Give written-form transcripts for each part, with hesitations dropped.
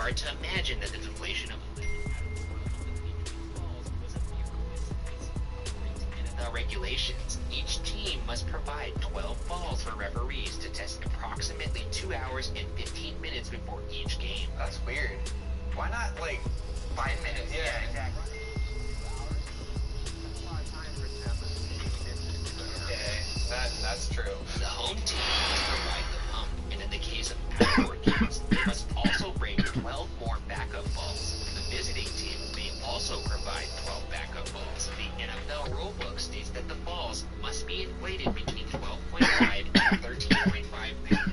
hard to imagine that the deflation of NFL regulations. Each team must provide 12 balls for referees to test approximately 2 hours and 15 minutes before each game. That's weird. Why not like 5 minutes? Yeah, exactly. Okay, that's true. The home team must provide the pump, and in the case of outdoor games, they must also bring 12 more backup balls. The visiting team may also provide 12 backup balls. The NFL rulebook states that the balls must be inflated between 12.5 and 13.5 pounds.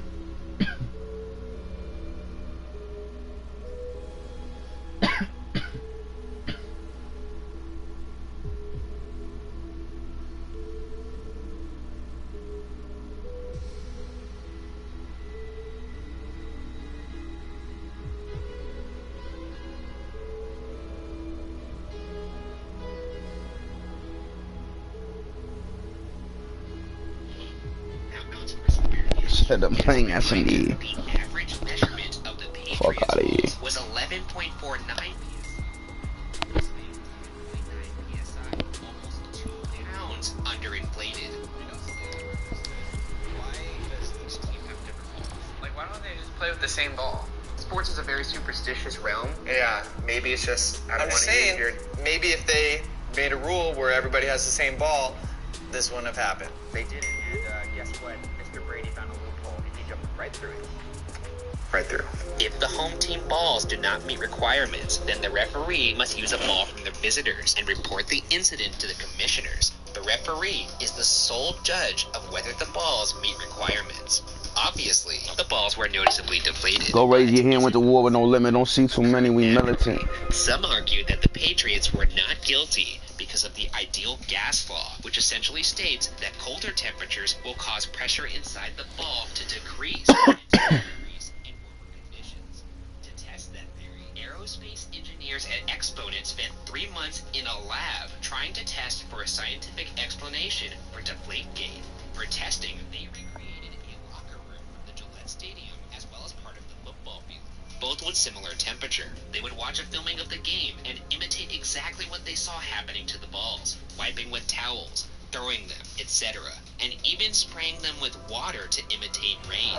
Said I'm playing SMD. The average measurement of the Fuck outta here. Patriots was 11.49 psi, almost 2 pounds underinflated. Why does each team have different balls? Like, why don't they just play with the same ball? Sports is a very superstitious realm. Yeah, maybe it's just. I'm just saying. Maybe if they made a rule where everybody has the same ball, this wouldn't have happened. They didn't, and guess what? Mr. Brady found a loophole, and he jumped right through it. Right through. If the home team balls do not meet requirements, then the referee must use a ball from the visitors and report the incident to the commissioners. The referee is the sole judge of whether the balls meet requirements. Obviously, the balls were noticeably deflated. Go raise your hand with the war with no limit. Don't see too many. We militant. Some argue that the Patriots were not guilty because of the ideal gas law, which essentially states that colder temperatures will cause pressure inside the ball to decrease. To test that theory, aerospace engineers at Exponent spent 3 months in a lab trying to test for a scientific explanation for Deflategate. For testing, they recreated a locker room from the Gillette Stadium as well as part of the football field, both with similar temperature. They would watch a filming of the game and imitate exactly what they saw happening to the balls, wiping with towels, throwing them, etc., and even spraying them with water to imitate rain.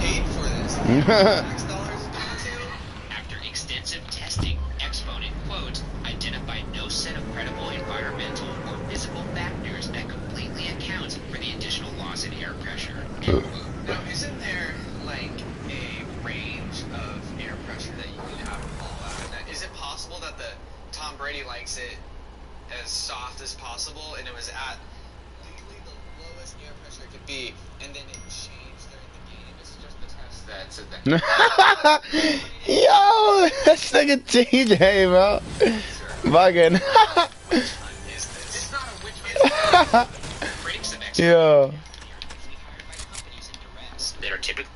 Paid for this. Tax dollars too? After extensive testing, Exponent, quote, identified no set of credible environmental or physical factors that completely account for the additional loss in air pressure. End quote. Now, isn't there like a range of air pressure that you can have a ball at? Now, is it possible that the Tom Brady likes it as soft as possible, and it was at legally the lowest air pressure it could be, and then it changed during the game? It's just the test that said that. Yo, this nigga TJ, bro. Bugging. It's not a which Critics of Exponent Yo. hired by companies in duress that are typically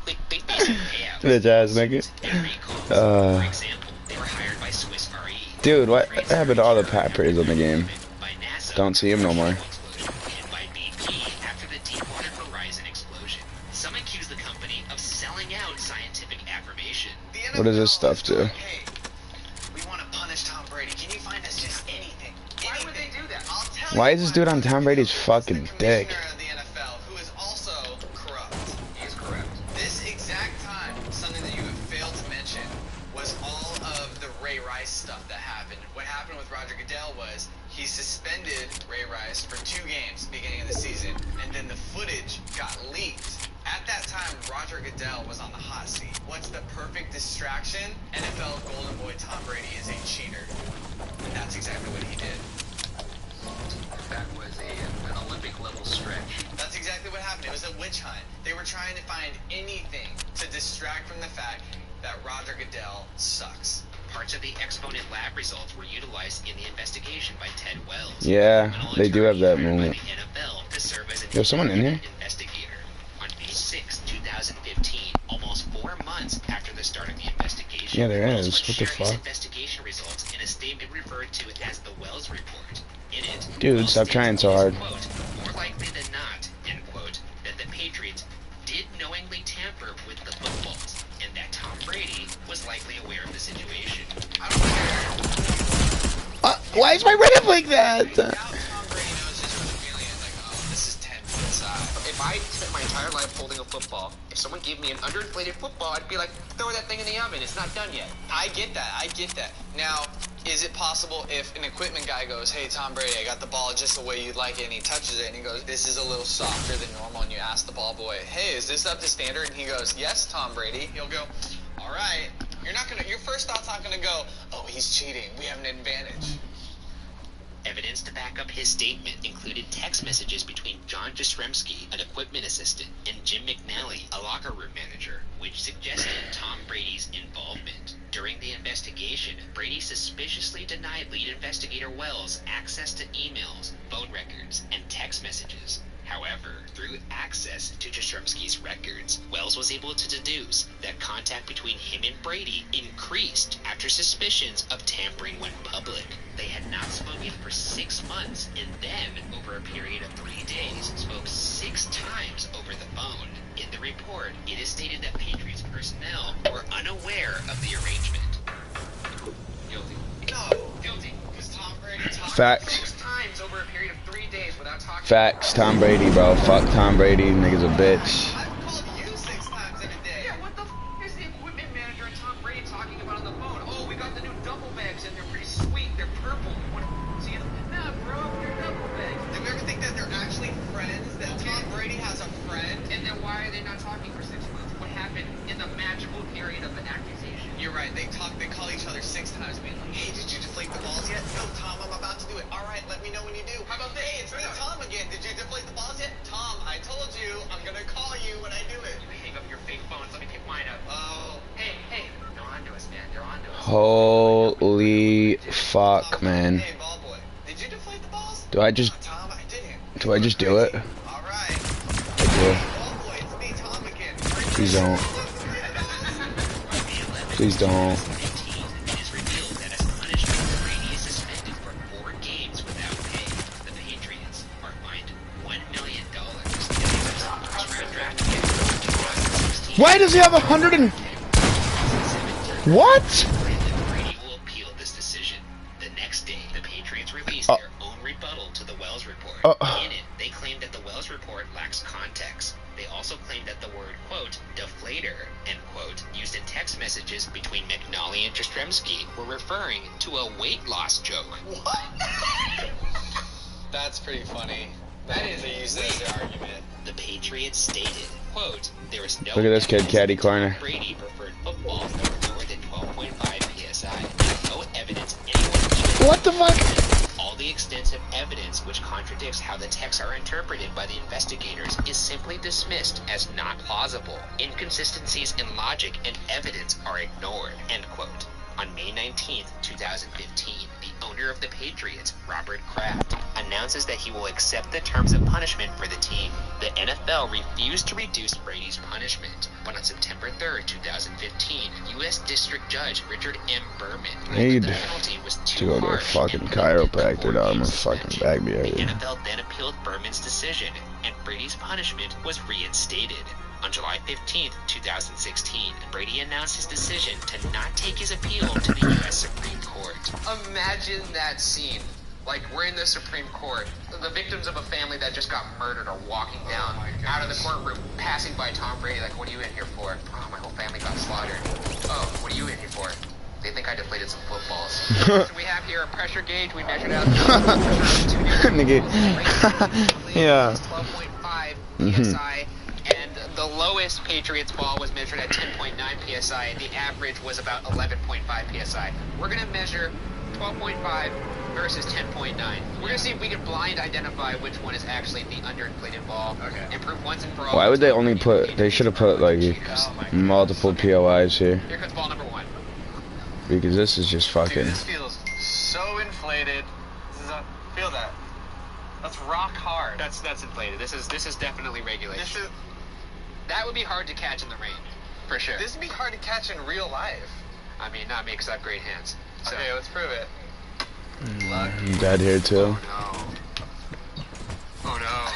big basic payout. Bitch ass nigga. And recalls. For example, they were hired by Swiss Re. Dude, what happened to all the Packers on the game? By NASA. Don't see him no more. And by BP after the Deepwater Horizon explosion. Some accuse the company of selling out scientific affirmation. What does this stuff do? Hey, we want to punish Tom Brady. Can you find us just anything? Why would they do that? I'll tell Why you is this dude on Tom Brady's fucking dick? The commissioner of the NFL, who is also corrupt. He is corrupt. This exact time, something that you have failed to mention was all of the Ray Rice stuff that happened. What happened with Roger Goodell was he suspended Ray Rice for 2 games beginning of the season, and then the footage got leaked. At that time, Roger Goodell was on the hot seat. What's the perfect distraction? NFL golden boy Tom Brady is a cheater. And that's exactly what he did. That was an Olympic level stretch. That's exactly what happened. It was a witch hunt. They were trying to find anything to distract from the fact that Roger Goodell sucks. Parts of the Exponent lab results were utilized in the investigation by Ted Wells. Yeah, they do have that hired by moment. the NFL to serve as an There's someone in here? investigator. On May 6, 2015, almost 4 months after the start of the investigation, Yeah, there Wells is. would What the share his fuck? investigation results in a statement referred to as the Wells Report. In it, Dude, Wells stop states trying so it is, hard. quote, more likely than not, end quote, that the Patriots did knowingly tamper with the footballs, and that Tom Brady was likely aware of the situation. I don't care. Why is my Reddit like that? I doubt Tom Brady knows just from the feeling is like, oh, this is 10 foot inside. If I spent my entire life holding a football, if someone gave me an underinflated football, I'd be like, throw that thing in the oven, it's not done yet. I get that. Now, is it possible if an equipment guy goes, hey, Tom Brady, I got the ball just the way you'd like it, and he touches it, and he goes, this is a little softer than normal, and you ask the ball boy, hey, is this up to standard? And he goes, yes, Tom Brady. He'll go, all right. Your first thought's not gonna go, oh, he's cheating, we have an advantage. Evidence to back up his statement included text messages between John Jastrzemski, an equipment assistant, and Jim McNally, a locker room manager, which suggested Tom Brady's involvement. During the investigation, Brady suspiciously denied lead investigator Wells access to emails, phone records, and text messages. However, through access to Jastrzemski's records, Wells was able to deduce that contact between him and Brady increased after suspicions of tampering went public. They had not spoken for 6 months, and then, over a period of 3 days, spoke 6 times over the phone. In the report, it is stated that Patriots personnel were unaware of the arrangement. Guilty. No, guilty. Because Tom Brady talked Facts. 6 times over a period of 3 days without talking. Facts. Tom Brady, bro. Fuck Tom Brady. Nigga's a bitch. I've called you 6 times in a day. Yeah, what the is the equipment manager and Tom Brady talking about on the phone? Oh, we got the new duffel bags and they're pretty sweet. They're purple. You want to see them? Nah, bro, they're duffel bags. Do you ever think that they're actually friends? That Tom Brady has a friend? And then why are they not talking for 6 months? What happened in the magical period of the accusation? You're right. They call each other 6 times, being like, hey, did you deflate the balls yet? No, Tom, I'm about to do it. All right, let me know when you do. How about the, hey, it's me, Tom again. Did you deflate the balls yet? Tom, I told you I'm going to call you when I do it. You hang up your fake phones. Let me pick mine up. Oh. Hey, they're on to us, man. They're on to us. Holy fuck, man. Hey, ball boy, did you deflate the balls? Do I just Tom, I didn't. do I just do it? All right. I do. Ball boy, it's me, Tom again. Please don't. Please don't. It is revealed that as punishment, Brady is suspended for 4 games without pay. The Patriots are fined $1 million. Why does he have 100 and... What? Brady will appeal this decision. The next day, the Patriots released their own rebuttal to the Wells report. In it, they claimed that the Wells report lacks context. They also claimed that the word, quote, deflator, end quote, used in text messages between McNally and Jastrzemski were referring to a weight loss joke. What? That's pretty funny. That is a use as their argument. The Patriots stated, quote, there is no Look at this kid, evidence catty that Tom corner. Brady preferred footballs that were lower than 12.5 psi. No evidence anyone... What the fuck? All the extensive evidence which contradicts how the texts are interpreted by the investigators is simply dismissed as not plausible. Inconsistencies in logic and evidence are ignored, end quote. On May 19th, 2015, the owner of the Patriots, Robert Kraft, announces that he will accept the terms of punishment for the team. The NFL refused to reduce Brady's punishment, but on September 3rd, 2015, U.S. District Judge Richard M. Berman ruled that the penalty was To too go to a harsh fucking and chiropractor, dog. I'm gonna fucking suspension. bag me The out here. NFL then appealed Berman's decision, and Brady's punishment was reinstated. On July 15th, 2016, Brady announced his decision to not take his appeal to the U.S. Supreme Court. Imagine that scene. Like, we're in the Supreme Court. The victims of a family that just got murdered are walking down out of the courtroom, passing by Tom Brady like, what are you in here for? Oh, my whole family got slaughtered. Oh, what are you in here for? They think I deflated some footballs. So we have here a pressure gauge. We measured out Nigga. Yeah. 12.5 psi, and the lowest Patriots ball was measured at 10.9 psi, and the average was about 11.5 psi. We're gonna measure 12.5 versus 10.9. We're gonna see if we can blind identify which one is actually the underinflated ball. Okay. And prove once and for all. Why would they only put... They should have put, like, multiple POIs here. Here comes ball number 1. Because this is just Dude, fucking... this feels so inflated. Feel that. That's rock hard. That's inflated. This is definitely regulation. This That would be hard to catch in the rain, for sure. would be hard to catch in real life. I mean, not me, because I have great hands. So. Okay, let's prove it. I'm dead here too. Oh no.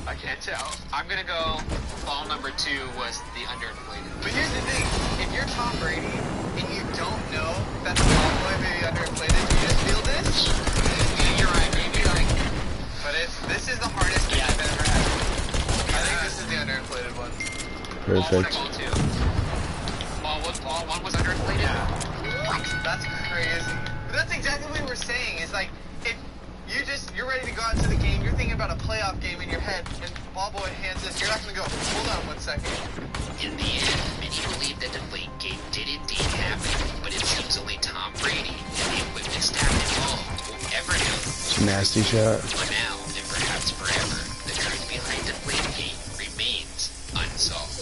I can't tell. I'm gonna go. Ball number 2 was the underinflated. But here's the thing: if you're Tom Brady and you don't know that the ball boy may be underinflated, you just feel this. You're right. Maybe like. But this is the hardest game I've ever had. I think this is the underinflated one. Perfect. Ball 1 was underinflated? Yeah. That's crazy. But that's exactly what we were saying. Is like, if you're ready to go out to the game, you're thinking about a playoff game in your head, and ball boy hands this, you're not going to go, hold on 1 second. In the end, many believe that Deflategate did indeed happen, but it seems only Tom Brady and the equipment staff involved will ever know. It's a nasty shot. For now, and perhaps forever, the truth behind Deflategate remains unsolved.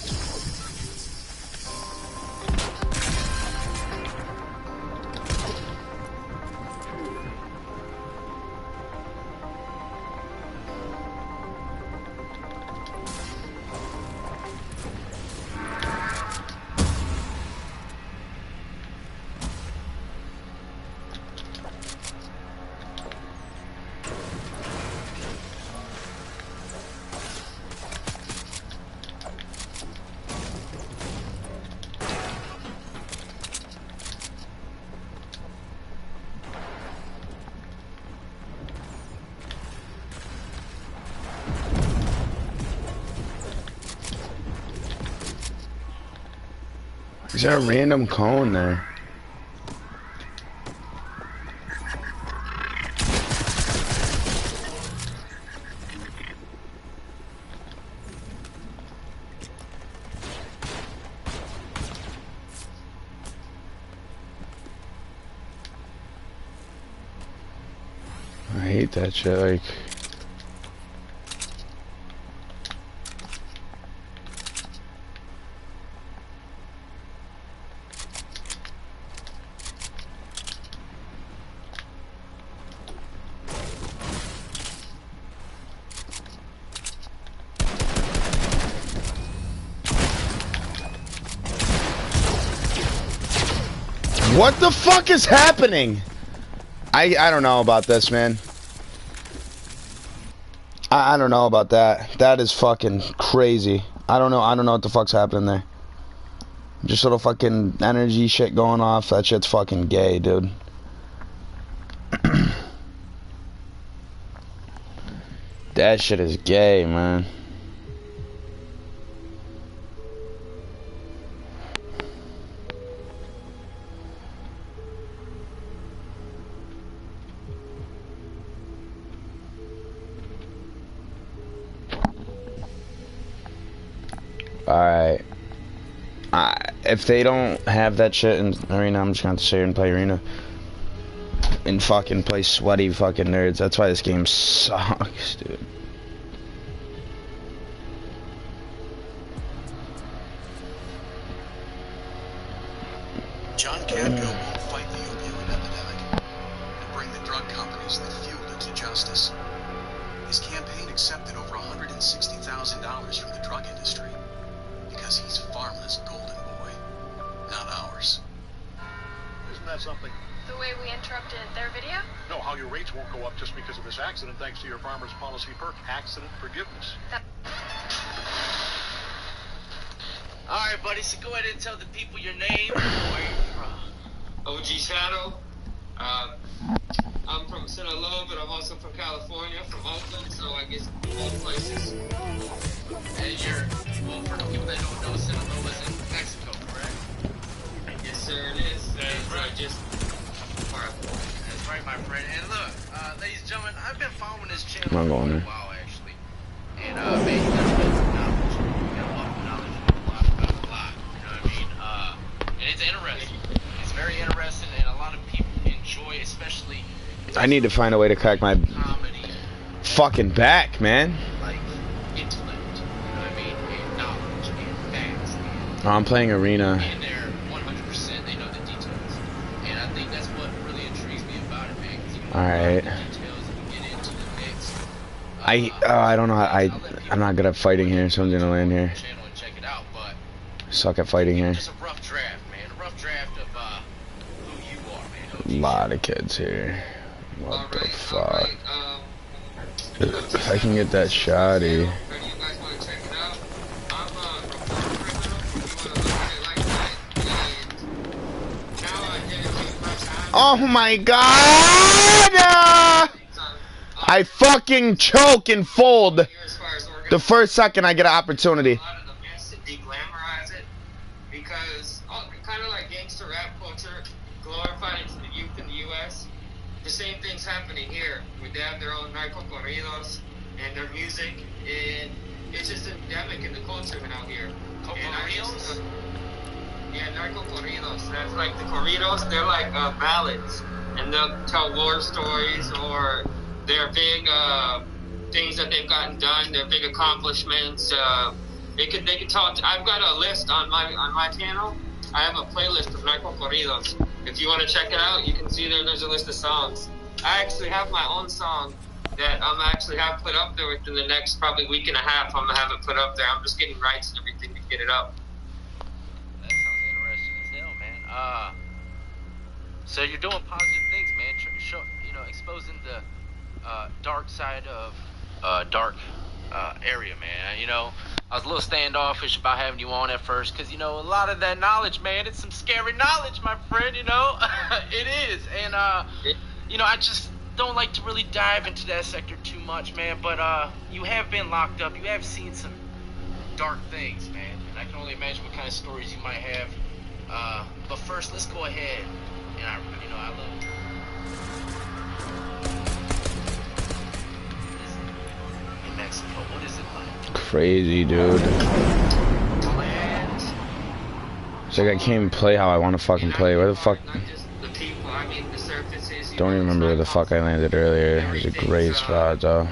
Is there a random cone there? I hate that shit, like... What the fuck is happening? I don't know about this, man. I don't know about that. That is fucking crazy. I don't know what the fuck's happening there. Just little fucking energy shit going off. That shit's fucking gay, dude. That shit is gay, man. Alright. If they don't have that shit in Arena, I'm just gonna have to sit here and play Arena. And fucking play sweaty fucking nerds. That's why this game sucks, dude. John Cadgo will fight the opioid epidemic and bring the drug companies that fueled it to justice. His campaign accepted over $160,000 from the drug industry because he's Pharma's golden boy, not ours. Isn't that something? The way we interrupted their video? No, how your rates won't go up just because of this accident thanks to your Farmer's Policy perk, accident forgiveness. Alright, buddy, so go ahead and tell the people your name and where you're from. OG Shadow. I'm from Sinaloa, but I'm also from California, from Oakland, so I guess both places. And well, for the people that don't know, Sinaloa is in Mexico, correct? Yes, sir, it is. Just That's right, my friend. And look, ladies and gentlemen, I've been following this channel for a while, actually. And, man, you got a wealth of knowledge. You got a wealth of knowledge. A lot about a lot. You know what I mean? And it's interesting. It's very interesting, and a lot of people enjoy, especially... I need to find a way to crack my comedy, fucking back, man. like intellect, you know what I mean, and knowledge, and facts, and, I'm playing Arena. and they're 100%, they know the details, and I think that's what really intrigues me about it, man, because you know Alright. the details and you get into the mix. I don't know, I'm not good at fighting here, so I'm gonna land here. Channel and check it out, but Suck at fighting here. just a rough draft, man, a rough draft of who you A lot of kids here. What the fuck? If I can get that shoddy. Oh my god! I fucking choke and fold the first second I get an opportunity. Because kind of like gangster rap culture glorified into the youth in the U.S., the same thing's happening here. They have their own narco corridos and their music, and it's just endemic in the culture now here. Corridos? Yeah, narco corridos. That's like the corridos. They're like ballads, and they'll tell war stories or their big things that they've gotten done, their big accomplishments. They could talk. I've got a list on my channel. I have a playlist of narco corridos. If you want to check it out, you can see there's a list of songs. I actually have my own song that I'm actually have put up there within the next probably week and a half. I'm gonna have it put up there. I'm just getting rights and everything to get it up. That sounds interesting as hell, man. So you're doing positive things, man. Exposing the dark side of dark area, man. I was a little standoffish about having you on at first because, a lot of that knowledge, man, it's some scary knowledge, my friend, It is. And, I just don't like to really dive into that sector too much, man. But you have been locked up. You have seen some dark things, man. And I can only imagine what kind of stories you might have. But first, let's go ahead. And I love in Mexico. What is it like? Crazy, dude. It's like I can't even play how I want to fucking play. Where the fuck? Don't even remember where the fuck I landed earlier. It was a great spot, though.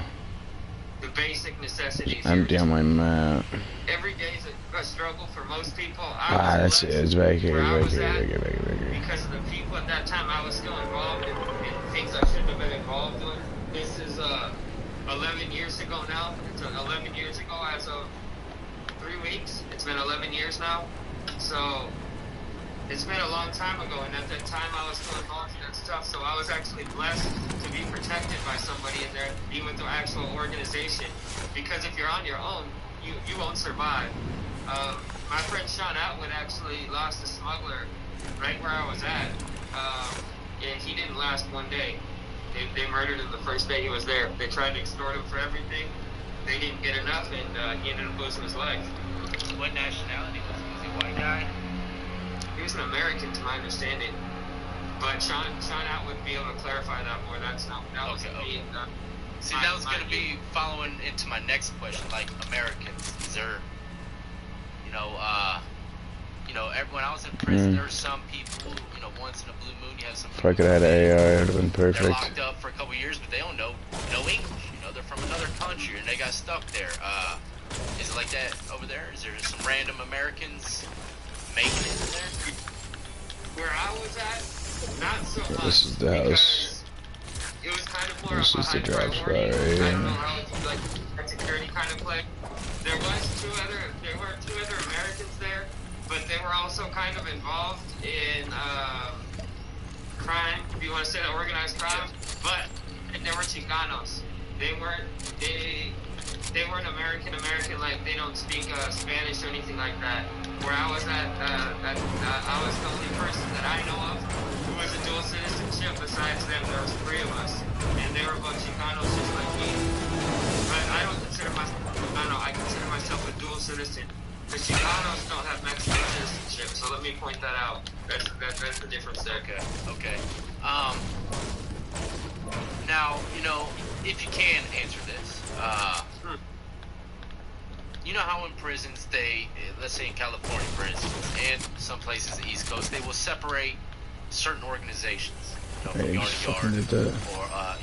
The basic necessities. Empty on my map. Every day is a struggle for most people. That's it. It's back here. It's back here. Because of the people at that time, I was still involved in things I shouldn't have been involved in. This is 11 years ago now. It's 11 years ago as of 3 weeks. It's been 11 years now. So it's been a long time ago, and at that time I was still involved in that stuff. So I was actually blessed to be protected by somebody in there, be with the actual organization. Because if you're on your own, you won't survive. My friend Sean Atwood actually lost a smuggler right where I was at, and he didn't last one day. They murdered him the first day he was there. They tried to extort him for everything. They didn't get enough, and he ended up losing his life. What nationality was he? Was he a white guy? He was an American, to my understanding. But Sean Atwood would be able to clarify that more. That was me. See, that was going to be following into my next question. Like, Americans, is there, when I was in prison, there were some people, once in a blue moon, you have some If I could have had an AR, it would have been perfect. They're locked up for a couple years, but they don't know English. They're from another country, and they got stuck there. Is it like that over there? Is there some random Americans making it in there? Where I was at, not so much. This is the house. It was kind of more This of a is the high drop spot priority. right I don't here. know how it's like a security kind of play. There were two other Americans there, but they were also kind of involved in crime, if you want to say that, organized crime. But they were Chicanos. They weren't American, like they don't speak Spanish or anything like that. Where I was at, I was the only person that I know of who was a dual citizenship. Besides them, there was 3 of us, and they were both Chicanos just like me. But I don't consider myself Chicano. I consider myself a dual citizen. The Chicanos don't have Mexican citizenship, so let me point that out. That's the difference there. Okay. Now, if you can answer this, you know how in prisons let's say in California, for instance, and some places in the East Coast, they will separate certain organizations, from yard to yard,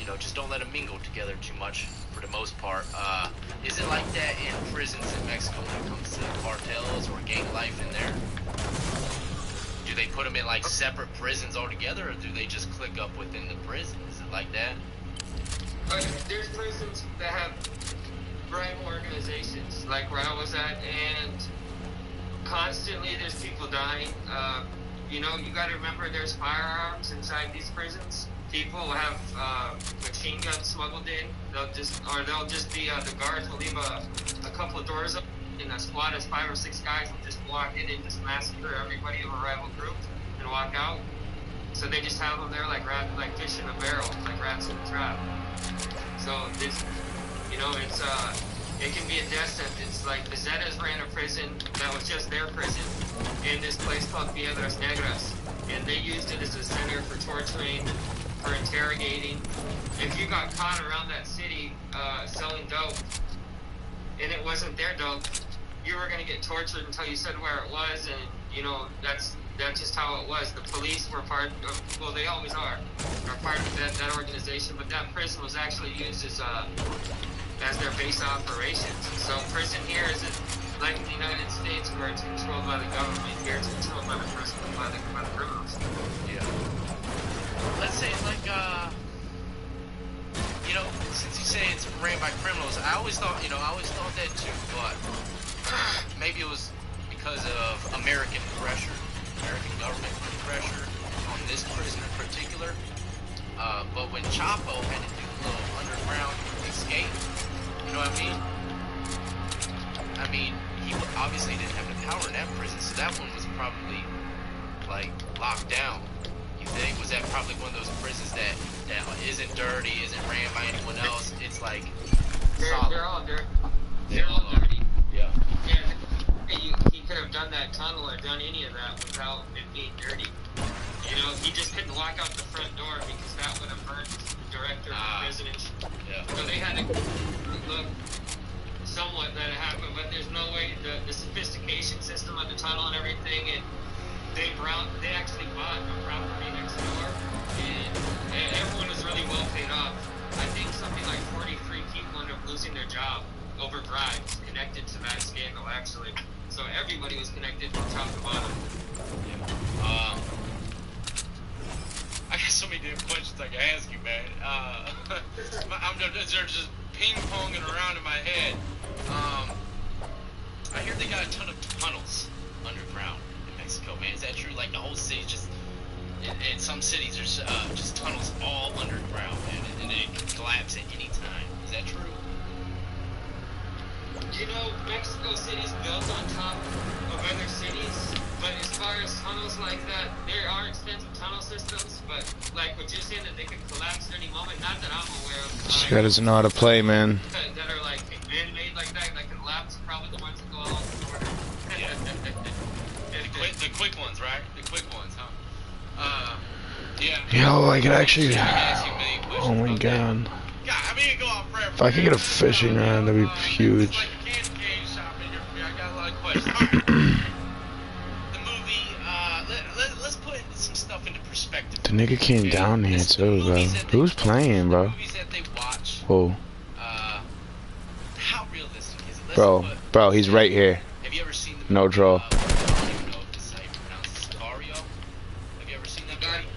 or just don't let them mingle together too much for the most part. Is it like that in prisons in Mexico when it comes to cartels or gang life in there? Do they put them in like separate prisons altogether, or do they just click up within the prison? Is it like that? There's prisons that have rival organizations, like where I was at, and constantly there's people dying. you know, you gotta remember there's firearms inside these prisons. People have machine guns smuggled in. They'll just be the guards will leave a couple of doors open, and a squad of 5 or 6 guys will just walk in and just massacre everybody of a rival group and walk out. So they just have them there like fish in a barrel, like rats in a trap. So this, you know, it's it can be a death sentence. Like the Zetas ran a prison that was just their prison in this place called Piedras Negras, and they used it as a center for torturing, for interrogating. If you got caught around that city selling dope, and it wasn't their dope, you were gonna get tortured until you said where it was, and you know that's just how it was. The police were part of, well, they always are part of that organization, but that prison was actually used as their base operations. So prison here isn't like in the United States where it's controlled by the government. Here it's controlled by the criminals. Yeah. Let's say like you know, since you say it's ran by criminals, I always thought that too, but maybe it was because of American pressure, American government pressure on this prison in particular. But when Chapo had to do a little underground escape, you know what I mean? He obviously didn't have the power in that prison, so that one was probably like locked down. You think? Was that probably one of those prisons that isn't dirty, isn't ran by anyone else? It's like they're all dirty. They're all dirty. Yeah. He could have done that tunnel or done any of that without it being dirty. You know, he just couldn't lock out the front door because that would have hurt the director of the prison. Yeah. So they had to look somewhat that it happened, but there's no way the sophistication system of the tunnel and everything, and they actually bought a property next door, and everyone was really well paid off. I think something like 43 people ended up losing their job over bribes connected to that scandal, actually. So everybody was connected from top to bottom. Yeah. I got so many different questions I can ask you, man. They're just ping-ponging around in my head. I hear they got a ton of tunnels underground in Mexico, man. Is that true? Like the whole city just... In some cities, there's just tunnels all underground, man, and it can collapse at any time. Is that true? You know, Mexico City's built on top of other cities, but as far as tunnels like that, there are extensive tunnel systems, but like what you're saying, that they could collapse at any moment, not that I'm aware of. This guy doesn't know how to play, man. That are like man-made like that can collapse, probably the ones that go along the border. Yeah. The quick ones, right? The quick ones, huh? Yeah. Yo, I could actually... Oh my god. Yeah, I mean, it go on forever. If I could get a fishing rod, that'd be huge. I got a lot of questions. The movie, let's put some stuff into perspective. The nigga came down here too, bro. Who's playing, bro? Movies that they watch, Whoa. how realistic is it? Bro, he's right here. Have you ever seen the No troll. I don't even know if this is how you pronounce it. Sicario? Have you ever seen that movie?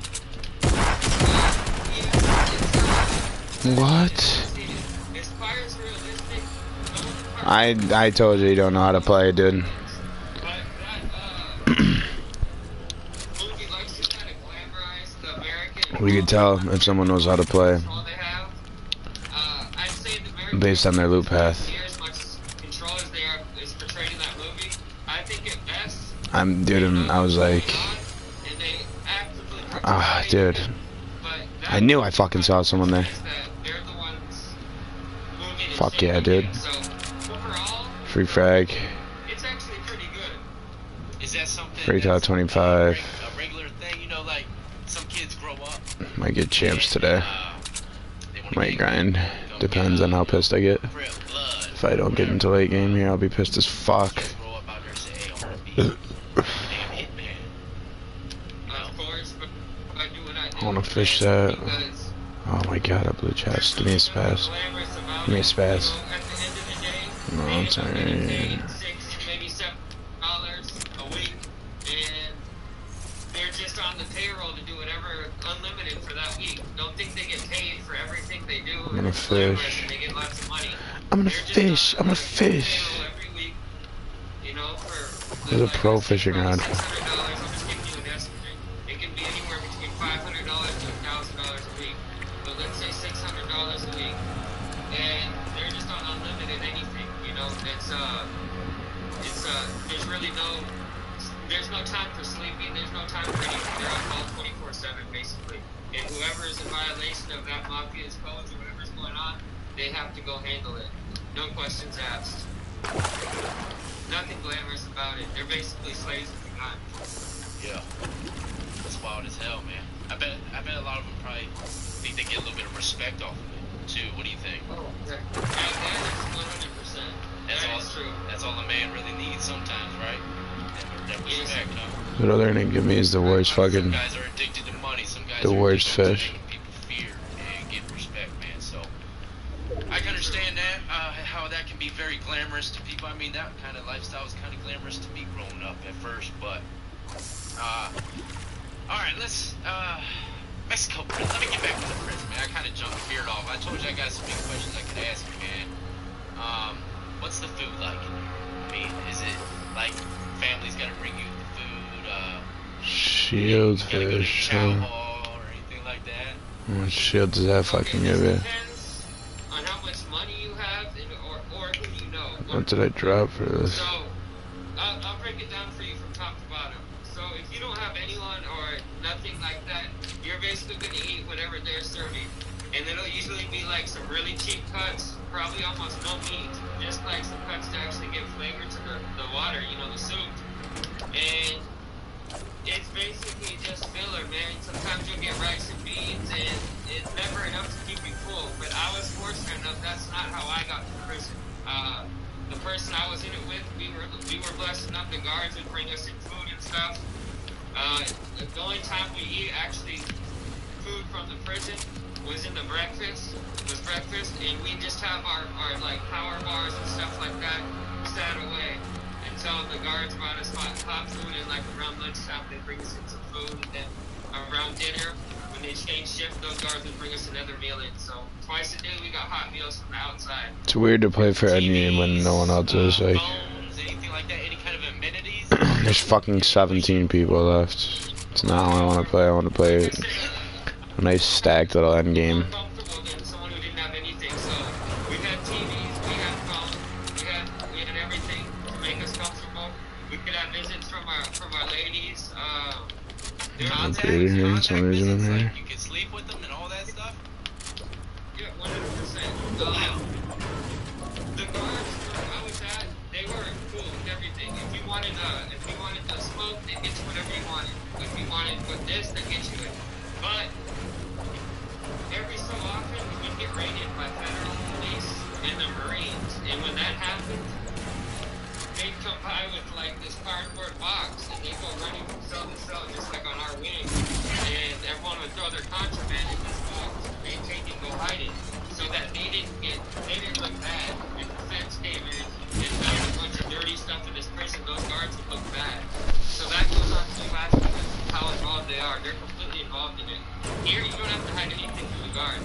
What? As far as realistic, I told you don't know how to play, dude. but that movie likes to kind of glamorize the American. We could tell if someone knows how to play Control they have. I'd say the American based on their loop path. here as much control as they are is portrayed in that movie. I think at best. I was like, And they actively dude. I knew I fucking saw someone there. Fuck yeah, dude. So overall, Free frag. it's actually pretty good. Is that something Free top that's 25. a regular thing? You know, like some kids grow up. Might get champs today. They wanna Might get grind. go Depends on how pissed I get. Rip blood. If I don't get into late game here, I'll be pissed as fuck. Kids grow up out there and say, hey, I wanna be a damn hitman. Of course, but I do what I do. I wanna fish that. Because Oh my god, a blue chest. Give me a spaz. Give me a spaz. No, I'm sorry. $6, maybe $7 a week, and they're just on the payroll to do whatever unlimited for that week. Don't think they get paid for everything they do. I'm gonna fish. They get lots of money. I'm gonna They're just fish. on I'm gonna the fish. payroll every week, you know, for There's a pro fishing rod. $600. I'm just giving you an estimate. anywhere between $500 to $1,000 a week. But let's say $600 a week, and they're just on unlimited anything. You know, there's really there's no time for sleeping. There's no time for anything. They're on call 24/7 basically. And whoever is in violation of that mafia's codes or whatever's going on, they have to go handle it. No questions asked. Nothing glamorous about it. They're basically slaves of the gun. Yeah. That's wild as hell, man. I bet a lot of them probably think they get a little bit of respect off of it, too. What do you think? Oh, that is 100%. That's true. That's all a man really needs sometimes, right? That respect, huh? What other name give me is the worst fucking, Some guys are addicted to money. Some guys the are worst addicted fish. to making people fear and get respect, man. So I can understand that, how that can be very glamorous to people. I mean, that kind of lifestyle was kind of glamorous to me growing up at first, but all right, let's Mexico prison. Let me get back to the prison, man. I kind of veered off. I told you I got some big questions I could ask you, man. What's the food like? I mean, is it like families got to bring you the food? Shield You gotta go to fish. chow hall or anything like that? What shield does that fucking give you? Depends on how much money you have or who you know. What did I drop for this? So, I'll break it down for you from top to bottom. So, if you don't have anyone or nothing like that, you're basically going to eat whatever they're serving. And it'll usually be like some really cheap cuts, probably almost no meat, just like some cuts to actually give flavor to the water, you know, the soup. And it's basically just filler, man. Sometimes you'll get rice and beans, and it's never enough to keep you full. But I was fortunate enough, that's not how I got to prison. The person I was in it with, we were blessed enough, the guards would bring us in food and stuff. The only time we eat actually food from the prison was in the breakfast, and we just have our like power bars and stuff like that set away until the guards brought us hot food, and like around lunchtime they bring us in some food, and then around dinner when they change shift, those guards would bring us another meal in. So twice a day we got hot meals from the outside. It's weird to play for any name when no one else is. Like, Phones, anything like that? Any kind of amenities? there's fucking 17 people left. It's not how I want to play. I want to play a nice stacked little end game. More comfortable than someone who didn't have anything. So we had TVs, we had phones, we had everything to make us comfortable. We could have visits from our ladies. Contact, here, contact some reason in visits, here. like you could sleep with them and all that stuff? Yeah, 100%. The guards where I was at, they were cool with everything. If you wanted to smoke, they get you whatever you wanted. If you wanted with this, they get you it. But every so often we'd get raided by federal police and the Marines, and when that happened, they'd come by with like this cardboard box, and they'd go running from cell to cell just like on our wing, and everyone would throw their contraband in this box, they'd take it and go hide it, so that they didn't look bad. If the feds came in and found a bunch of dirty stuff in this prison, those guards would look bad. So that goes on to last because how involved they are. They're completely involved in it. Here, you don't have to hide anything from the guard.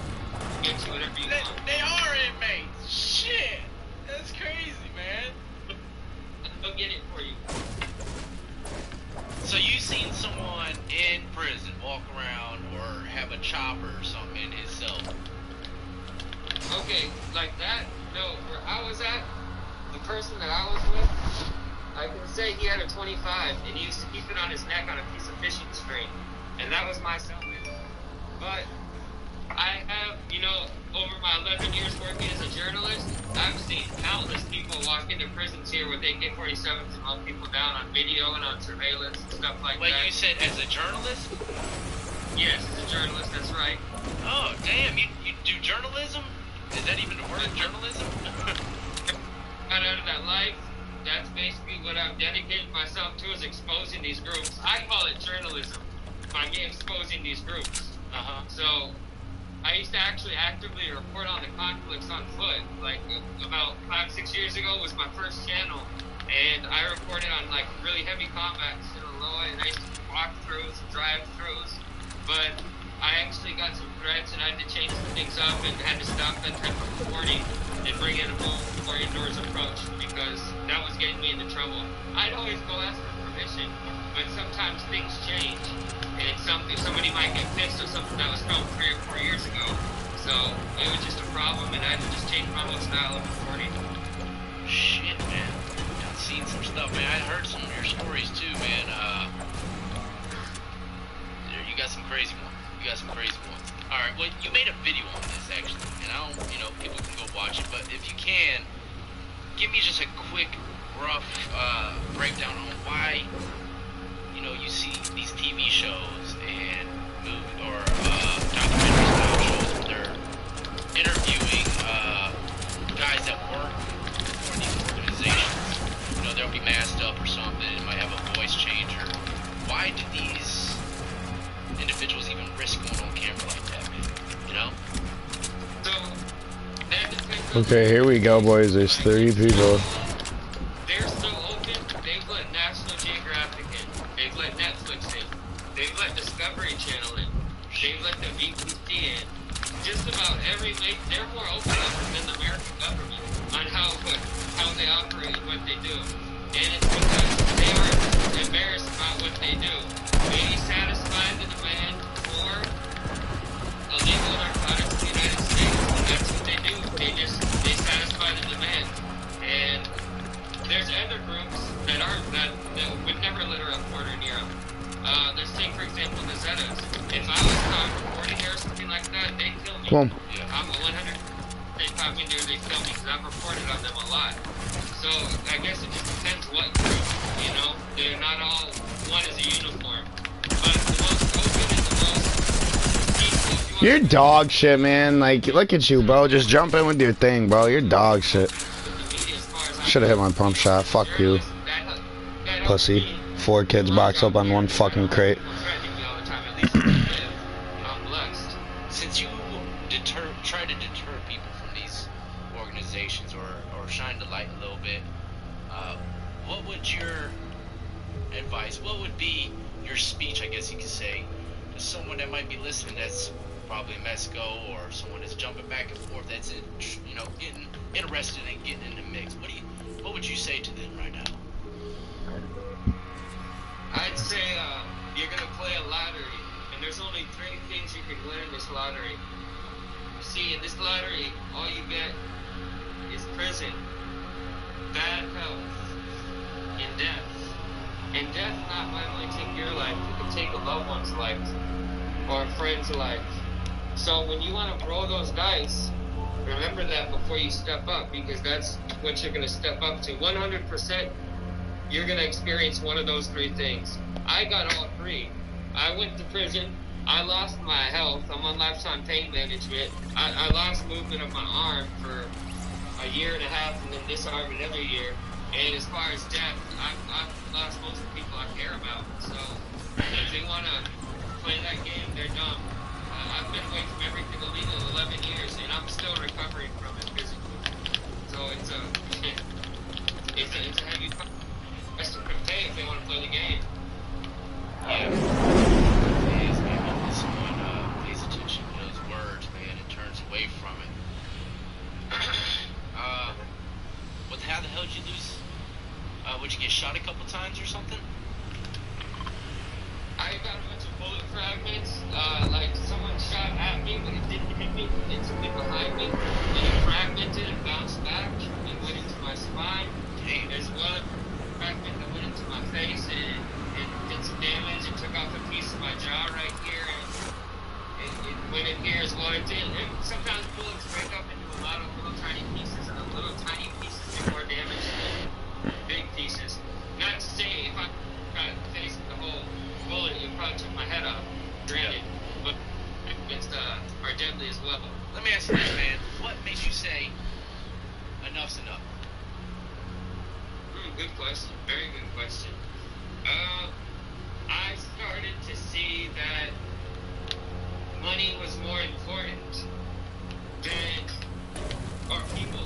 You get you whatever you want. They are inmates. Shit. That's crazy, man. They'll get it for you. So you seen someone in prison walk around or have a chopper or something in his cell? Okay, like that? No, where I was at, the person that I was with, I can say he had a 25, and he used to keep it on his neck on a piece of fishing string. And that was my cellmate. But I have, over my 11 years working as a journalist, I've seen countless people walk into prisons here with AK-47s and hunt people down on video and on surveillance and stuff like Wait, that. you said as a journalist? Yes, as a journalist, that's right. Oh, damn, you do journalism? Is that even a word, journalism? Got out of that life. That's basically what I've dedicated myself to, is exposing these groups. I call it journalism by me exposing these groups. So I used to actually actively report on the conflicts on foot. Like about 5-6 years ago was my first channel, and I reported on like really heavy combats in Aloha, and I used to walk-throughs and drive-throughs. But I actually got some threats, and I had to change some things up and had to stop that type of reporting. and bring in a more indoors approach because that was getting me into trouble. I'd always go ask for permission, but sometimes things change, and somebody might get pissed at something that was filmed 3 or 4 years ago. So it was just a problem, and I had to just change my whole style of recording. Shit, man. I've seen some stuff, man. I heard some of your stories too, man. You got some crazy ones. Alright, well, you made a video on this, actually. And I don't, people can go watch it. But if you can, give me just a quick, rough breakdown on why, you see these TV shows and documentary style shows where they're interviewing guys that work for these organizations. They'll be masked up or something, it might have a voice changer. Why do these individuals even risk going on camera like that, man? So, that depends on Okay, here we go, boys. There's 3 people. they're still open. They've let National Geographic in. They've let Netflix in. They've let Discovery Channel in. They've let the BBC in. Just about they're more open than the American government on how they operate and what they do. And it's because they are embarrassed about what they do. They satisfy the demand for illegal narcotics in the United States. And that's what they do. They satisfy the demand. And there's other groups that would never litter a reporter near them. Let's take, for example, the Zetas. If I was caught reporting here or something like that, they'd kill me. Come on. I'm 100. They caught me there, they'd kill me because I've reported on them a lot. So I guess it just depends what group. They're not all one as a uniform. But the most open and the most peaceful. You're dog shit, man. Like, look at you, bro. Just jump in with your thing, bro. You're dog shit. Should have hit my pump shot. Fuck you. Pussy. 4 kids boxed up on 1 fucking crate. Since you try to deter people from these organizations or shine the light a little bit, what would your advice, what would be your speech, I guess you could say, to someone that might be listening that's probably in Mexico or someone that's jumping back and forth that's getting interested in getting in the mix? What would you say to them right now? I'd say you're gonna play a lottery, and there's only 3 things you can win in this lottery. See, in this lottery, all you get is prison, bad health, and death. And death might only take your life, it could take a loved one's life, or a friend's life. So when you want to roll those dice, remember that before you step up, because that's what you're gonna step up to. 100%. You're going to experience one of those 3 things. I got all 3. I went to prison. I lost my health. I'm on lifetime pain management. I lost movement of my arm for a year and a half, and then this arm another year. And as far as death, I've lost most of the people I care about. So if they want to play that game, they're dumb. I've been away from everything illegal 11 years, and I'm still recovering from it physically. So it's a heavy price to pay if they want to play the game. Yeah. It is, man. When someone pays attention to those words, man, and turns away from it. How the hell did you lose? Would you get shot a couple times or something? I got a bunch of bullet fragments. Like someone shot at me, but it didn't hit me. It took me behind me, and it fragmented and bounced back and went into my spine. Damn. There's one fragment that went into my face and did some damage. It took off a piece of my jaw right here, and it went in here as well. And sometimes bullets break up into a lot of little tiny pieces, and the little tiny pieces do more damage than big pieces. Not to say if I got faced the whole bullet, it probably took my head off, granted, but it's are deadly as well. Let me ask you this, man. What makes you say enough's enough? Good question. Very good question. I started to see that money was more important than, or people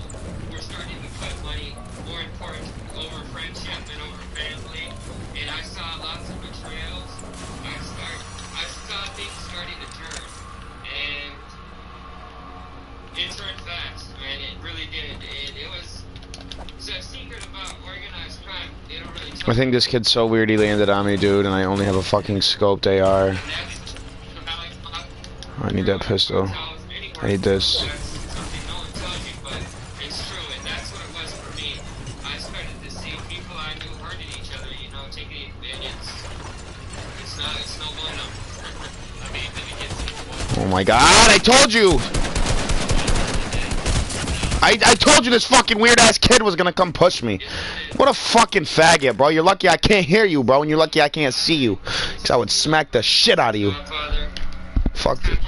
were starting to put money more important over friendship and over family, and I saw lots of betrayals. I saw things starting to turn, and it turned fast, man. It really did. I think this kid's so weird he landed on me, dude, and I only have a fucking scoped AR. I need that pistol. I need this. Oh my god, I told you! I told you this fucking weird ass kid was gonna come push me. What a fucking faggot, bro. You're lucky I can't hear you, bro, and you're lucky I can't see you. Cause I would smack the shit out of you. Fuck this.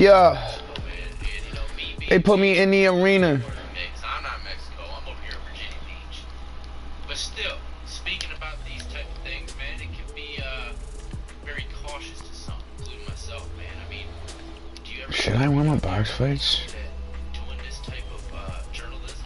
Yeah. They put me in the arena. I'm not Mexico. I'm over here in Virginia Beach. But still, speaking about these type of things, man, it can be very cautious to some, including myself, man. I mean, do you ever... Should I wear my box fights? Doing this type of journalism?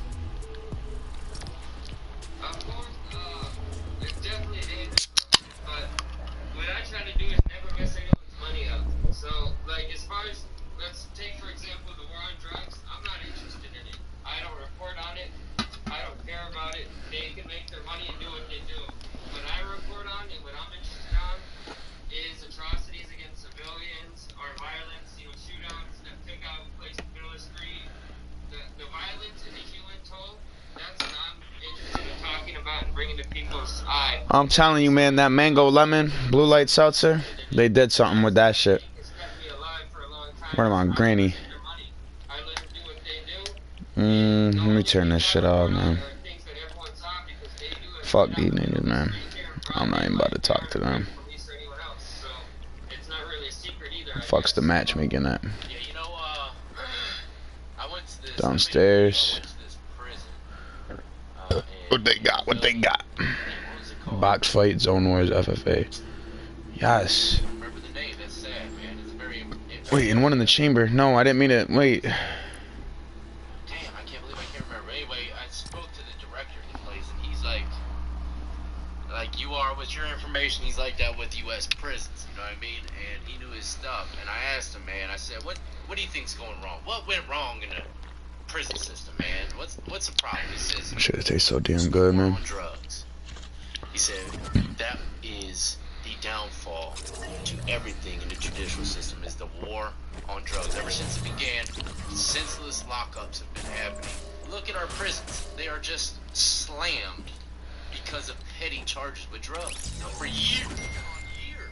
I'm telling you, man, that mango lemon blue light seltzer, they did something with that shit. Where am I, Granny? Let me turn this shit off, man. Fuck these niggas, man. I'm not even about to talk to them. Fuck's the matchmaking at? Downstairs. What they got? What they got? Box fight, Zone Wars, FFA. Yes. Wait, and one in the chamber. No, I didn't mean it. Wait. Damn, I can't believe I can't remember. Anyway, I spoke to the director of the place, and he's like you are with your information. He's like that with U.S. prisons, you know what I mean? And he knew his stuff. And I asked him, man, I said, what do you think's going wrong? What went wrong in the prison system, man? What's the problem? He says, Shit, it tastes so damn good, man. On drugs. He said, that is the downfall to everything in the judicial system, is the war on drugs. Ever since it began, senseless lockups have been happening. Look at our prisons. They are just slammed because of petty charges with drugs, you know, for years upon years,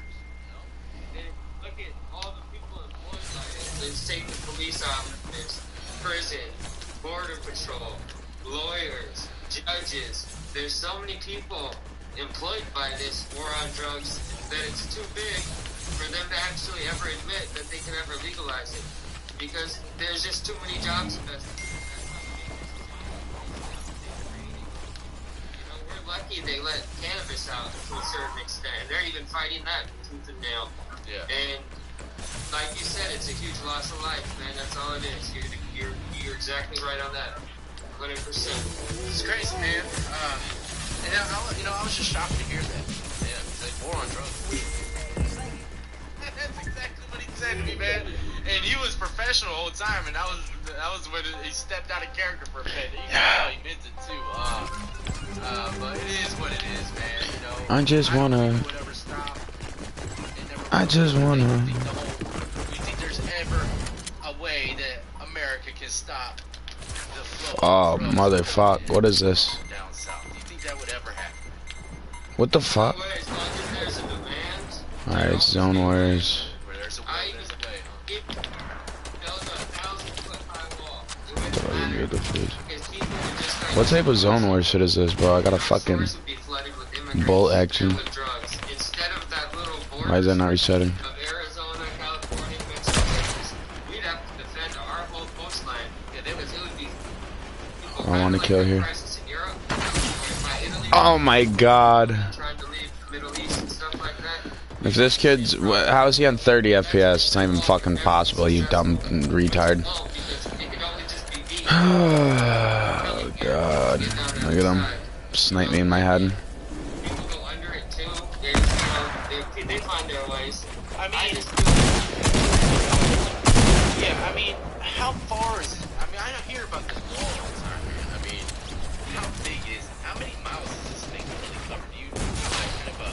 you know? And look at all the people employed by it. Let's take the police officers, prison, border patrol, lawyers, judges. There's so many people employed by this war on drugs that it's too big for them to actually ever admit that they can ever legalize it, because there's just too many jobs invested. You know, we're lucky they let cannabis out to a certain extent, and they're even fighting that tooth and nail. Yeah. And like you said, it's a huge loss of life, man. That's all it is. You're exactly right on that. 100%. It's crazy, man. And I was just shocked to hear that. Yeah, it's like war on drugs. That's exactly what he said to me, man. And he was professional the whole time, and that was when he stepped out of character for a bit. He meant it too. But it is what it is, man. You know, I just wanna. Do you think there's ever a way that America can stop the flow? Oh, motherfuck. What is this? Down south. Do you think that would ever happen? What the fuck? Alright, it's Zone Wars. Where there's a will, there's a way, huh? What type of Zone Wars shit is this, bro? I got a fucking bolt action. Why is that not resetting? I want to kill here. Oh my god. If this kid's... How is he on 30 FPS? It's not even fucking possible, you dumb retard. Oh god. Look at him. Snipe me in my head. I mean, how far is it? I mean, I don't hear about this wall all the time, man. I mean, how big is it? How many miles is this thing really covered? Do you have kind of a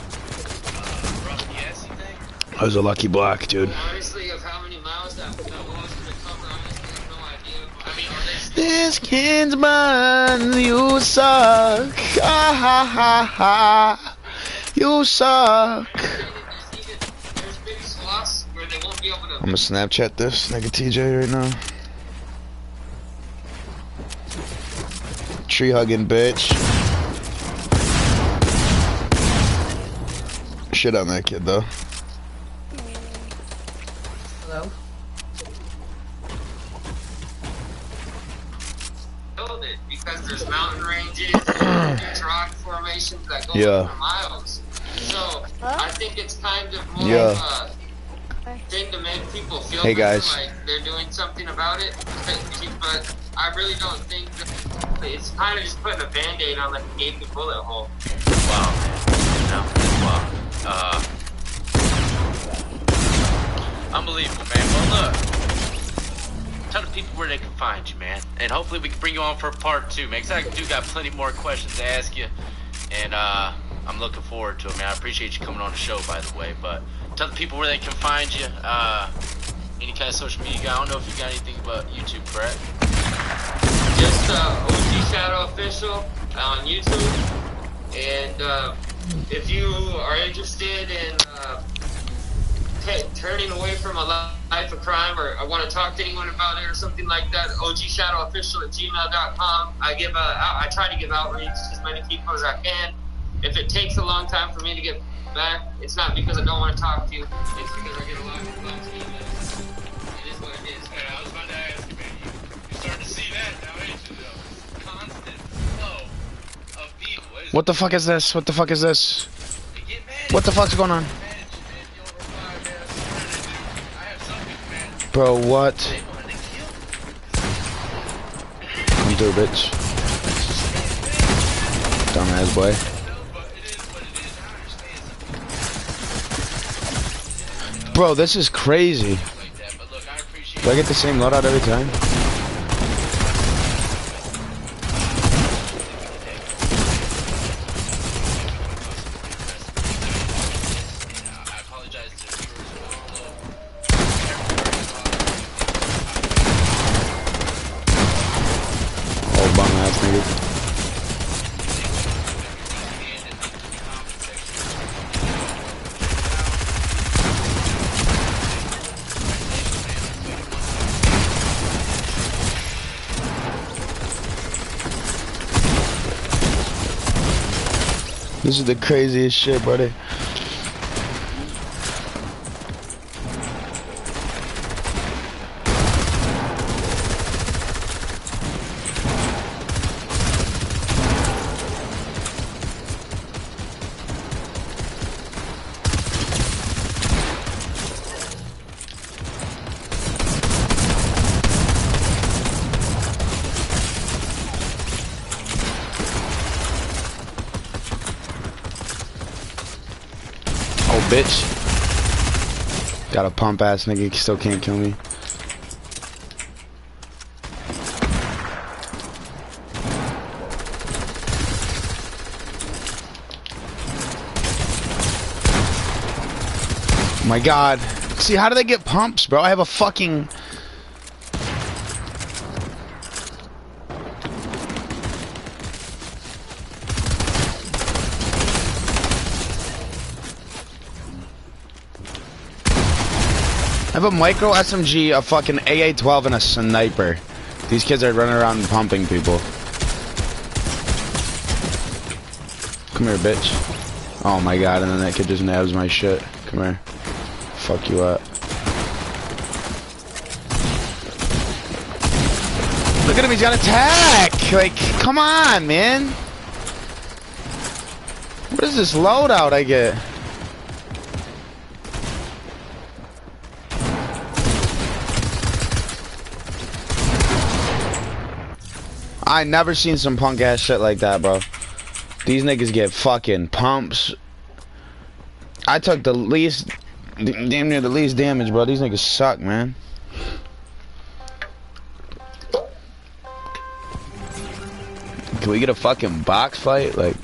rough guess, you think? I was a lucky block, dude. Honestly, of how many miles that wall's gonna cover, honestly, I have no idea. I mean, are they still... This kid's mine, you suck. Ha ha ha ha. You suck. I'm gonna Snapchat this nigga TJ right now. Tree hugging bitch. Shit on that kid though. Hello? Because there's mountain ranges, there's rock formations that go for miles. So I think it's kind of more of a thing to make people feel like they're doing something about it. But I really don't think that it's kind of just putting a band-aid on like a gaping bullet hole. Wow, man. Unbelievable, man. Well, look. Tell the people where they can find you, man. And hopefully we can bring you on for part 2, man. Because I do got plenty more questions to ask you. And I'm looking forward to it, man. I appreciate you coming on the show, by the way. But tell the people where they can find you. Any kind of social media guy. I don't know if you got anything about YouTube, Brett. Just OG Shadow Official on YouTube. And if you are interested in turning away from a life of crime, or I want to talk to anyone about it or something like that, ogshadowofficial@gmail.com. I try to give outreach to as many people as I can. If it takes a long time for me to get back, it's not because I don't want to talk to you. It's because I get a lot of emails. It is what it is. Yeah, I was about to ask you, man. You're starting to see that now, ain't you, though? Constant flow of people. What the fuck is this? What the fuck is this? They get mad. What the fuck's going on? Bro, what? Come through, bitch. Dumbass boy. Bro, this is crazy. Do I get the same loadout every time? This is the craziest shit, brother. Bitch. Got a pump ass nigga, he still can't kill me. Oh my god. See, how do they get pumps, bro? I have a fucking... I have a micro SMG, a fucking AA-12, and a sniper. These kids are running around and pumping people. Come here, bitch. Oh my god, and then that kid just nabs my shit. Come here. Fuck you up. Look at him, he's got attack! Like, come on, man. What is this loadout I get? I never seen some punk ass shit like that, bro. These niggas get fucking pumps. I took the least, damn near the least damage, bro. These niggas suck, man. Can we get a fucking box fight? Like,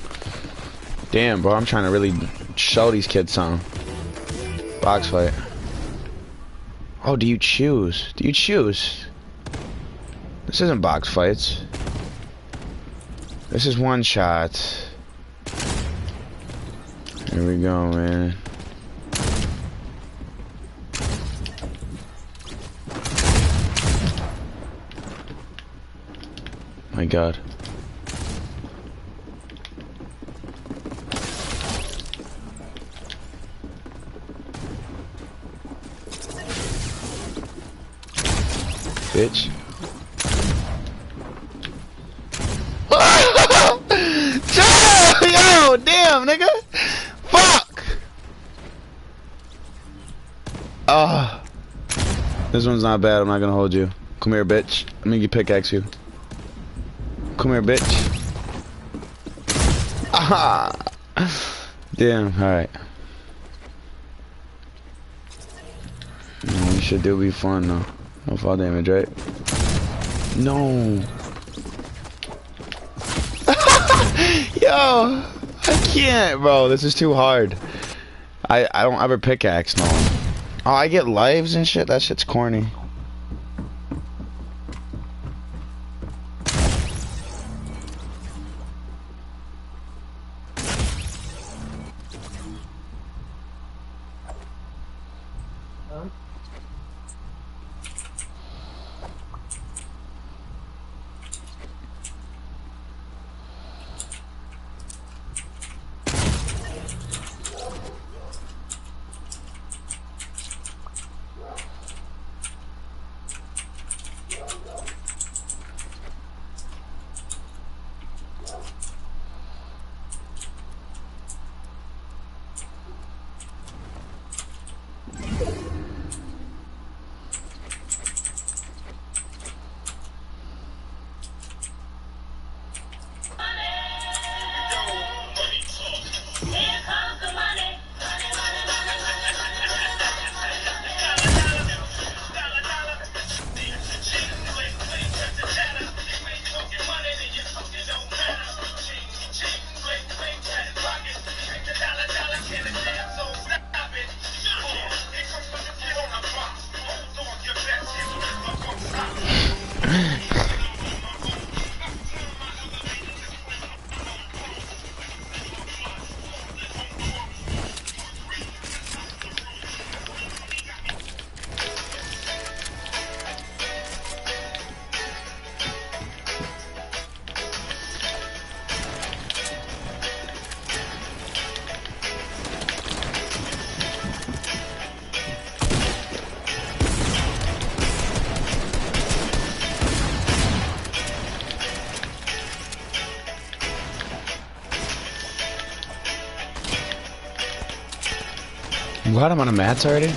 damn, bro. I'm trying to really show these kids something. Box fight. Oh, do you choose? Do you choose? This isn't box fights. This is one shot. Here we go, man. My god. Bitch. Yo, damn, nigga. Fuck. This one's not bad. I'm not gonna hold you. Come here, bitch. Let me pickaxe you. Come here, bitch. Ah. Damn. All right. You should do be fun though. No fall damage, right? No. Yo, I can't, bro. This is too hard. I don't ever pickaxe no one. Oh, I get lives and shit. That shit's corny. What? I'm on a mats already?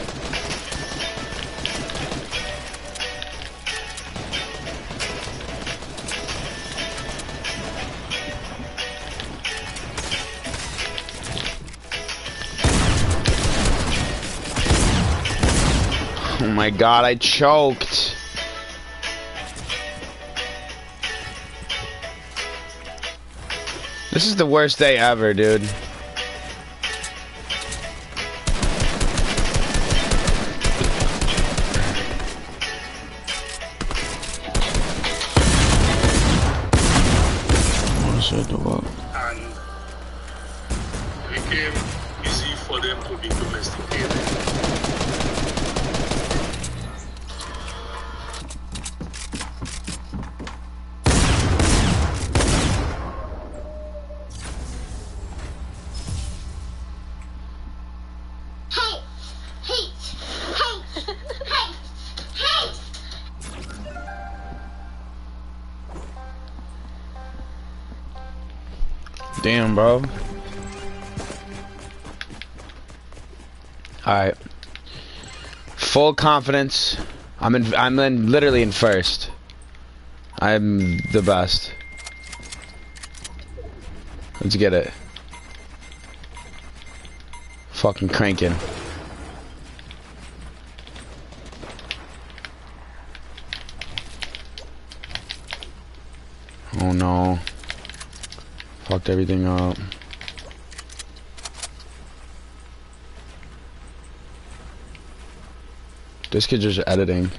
Oh my god, I choked. This is the worst day ever, dude. And it became easy for them to be domesticated. Damn, bro. Alright. Full confidence. I'm literally in first. I'm the best. Let's get it. Fucking cranking. Oh no. Fucked everything up. This kid's just editing.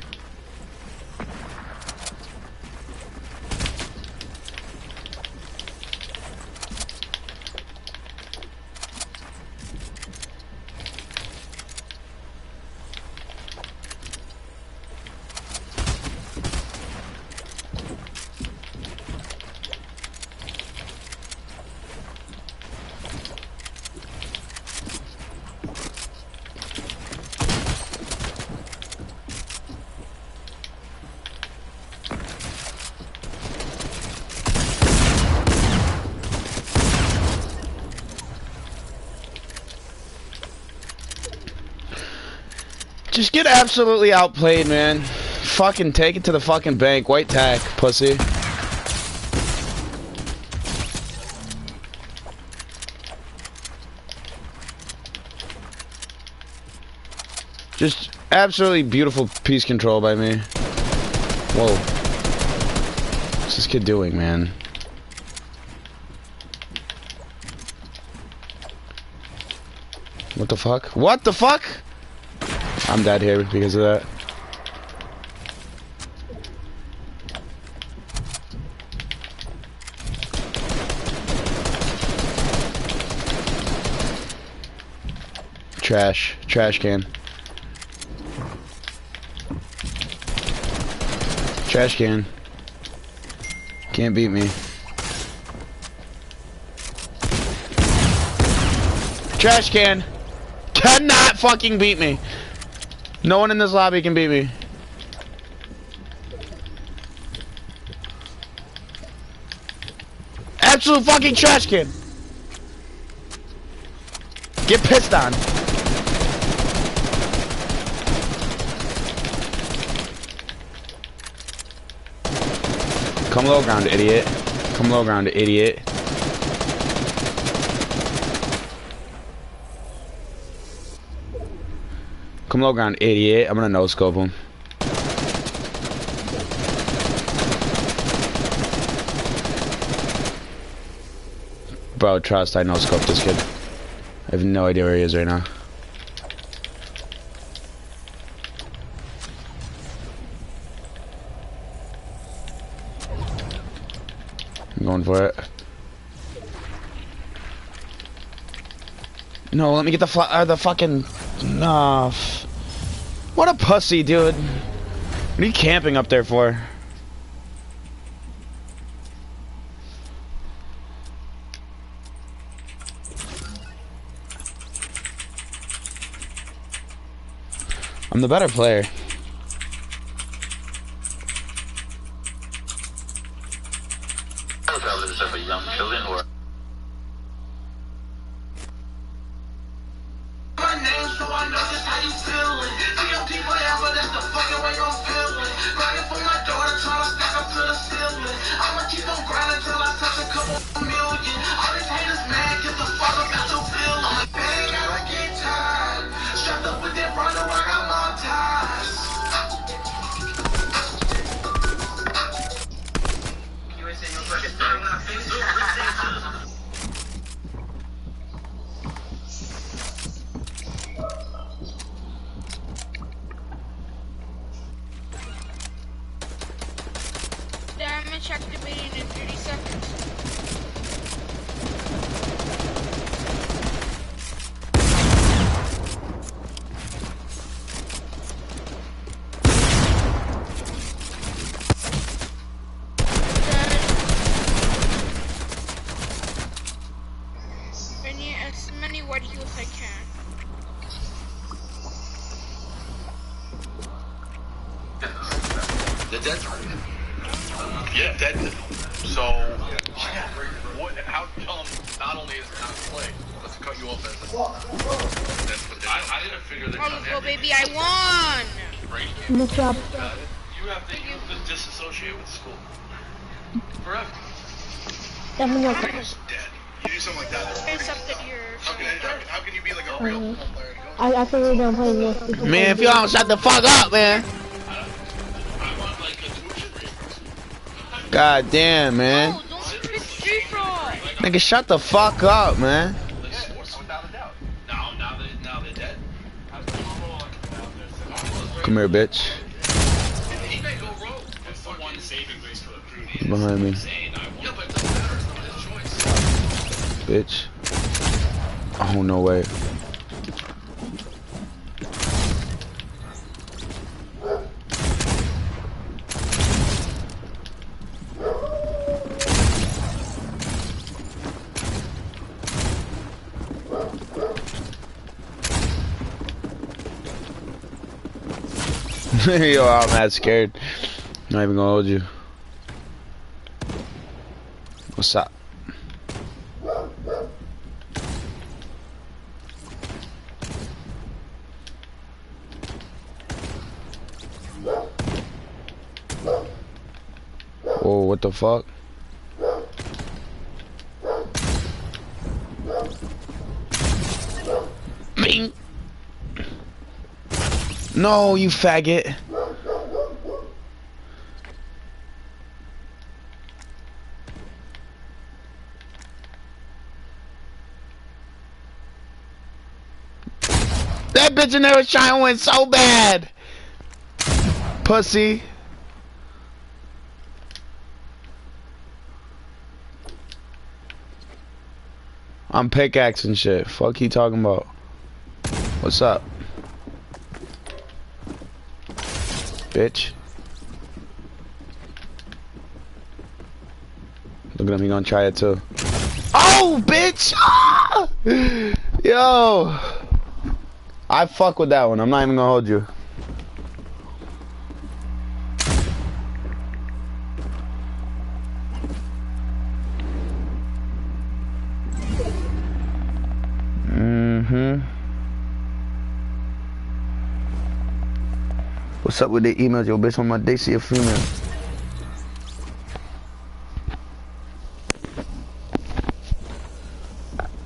Just get absolutely outplayed, man. Fucking take it to the fucking bank. White tack, pussy. Just absolutely beautiful piece control by me. Whoa. What's this kid doing, man? What the fuck? What the fuck? I'm dead here because of that. Trash. Trash can. Trash can. Can't beat me. Trash can. Cannot fucking beat me. No one in this lobby can beat me. Absolute fucking trash can. Get pissed on. Come low ground, idiot. Come low ground, idiot. Come low ground, idiot. I'm gonna no scope him. Bro, trust, I no scope this kid. I have no idea where he is right now. I'm going for it. No, let me get the fucking... No. What a pussy, dude. What are you camping up there for? I'm the better player. Of a young children were my name, so I know just how you feeling. See young people ever, that's the fucking way I'm feeling. Grinding for my daughter, trying to stack up to the ceiling. I'ma keep on grinding till I touch a couple million. All these haters mad, get the fuck up out your feeling. I'm like, dang, I get tired. Strapped up with that runner, I got my ties. You ain't saying no fucking thing. Check the meeting in 30 seconds. I need as many white heals as I can. The dead target. Yeah, dead. So, what? How come? Not only is it not play, let's cut you off as a. That's what I didn't figure that. Oh, let's go, baby! I won. What's up? You have to disassociate with school forever. Definitely. He's dead. You do something like that. It's up to your. How can you be like a real player? I figured I'm playing this. Man, if y'all don't shut the fuck up, man. God damn, man. Oh, don't pick G-Fry. Nigga, shut the fuck up, man. Now they're dead. Come here, bitch. Behind me. Bitch. Oh, no way. Yo, I'm mad scared. Not even gonna hold you. What's up? Whoa, what the fuck? Bing! No, you faggot. That bitch in there was trying to win so bad. Pussy. I'm pickaxing shit. Fuck you talking about? What's up? Bitch. Look at him, he gonna try it too. Oh, bitch! Ah! Yo! I fuck with that one. I'm not even gonna hold you. What's up with the emails? Yo, bitch, on my day, see a female.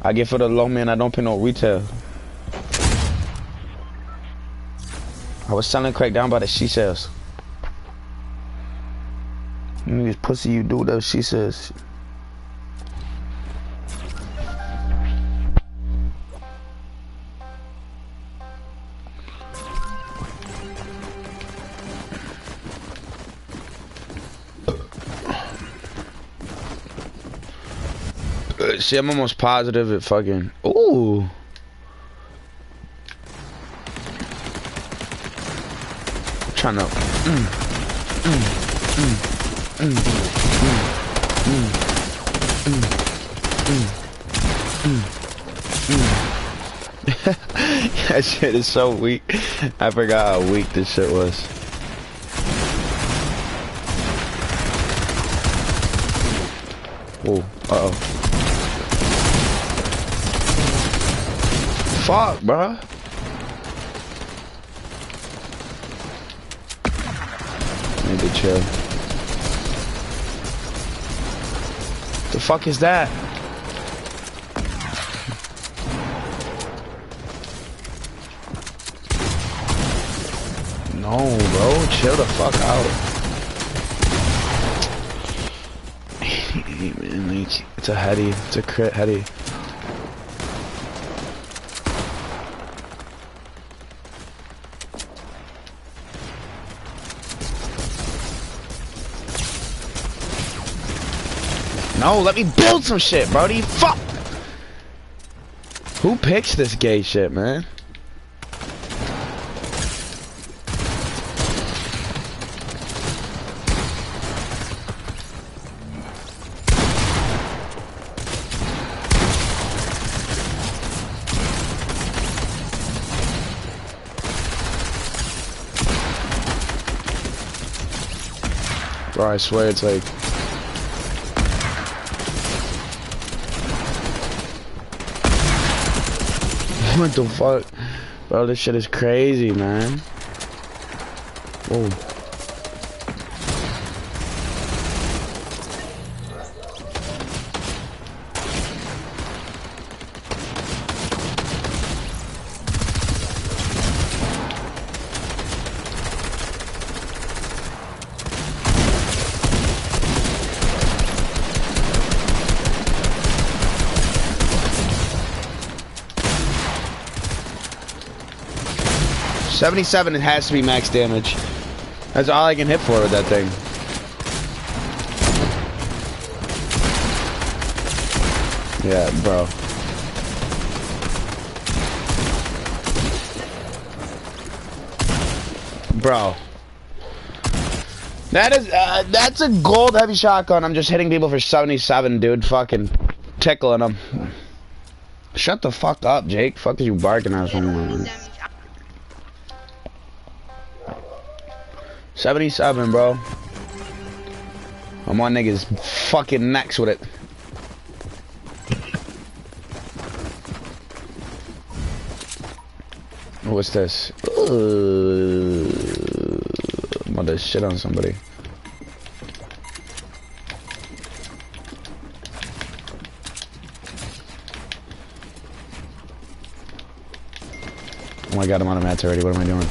I get for the low man, I don't pay no retail. I was selling crack down by the she sells. Niggas pussy, you do whatever she says. See, I'm almost positive it fucking. Ooh. I'm trying to. That shit is so weak. I forgot how weak this shit was. Oh, uh-oh. Fuck, bruh. Maybe chill. The fuck is that? No, bro. Chill the fuck out. It's a heady. It's a crit heady. No, let me build some shit, brody. Fuck! Who picks this gay shit, man? Bro, I swear it's like... What the fuck? Bro, this shit is crazy, man. Whoa. $77, it has to be max damage. That's all I can hit for with that thing. Yeah, bro. Bro. That's a gold heavy shotgun. I'm just hitting people for 77, dude. Fucking tickling them. Shut the fuck up, Jake. Fuck is you barking at someone? 77, bro. I'm on niggas fucking necks with it. What's this? I'm about to shit on somebody. Oh my god, I'm on a mats already. What am I doing?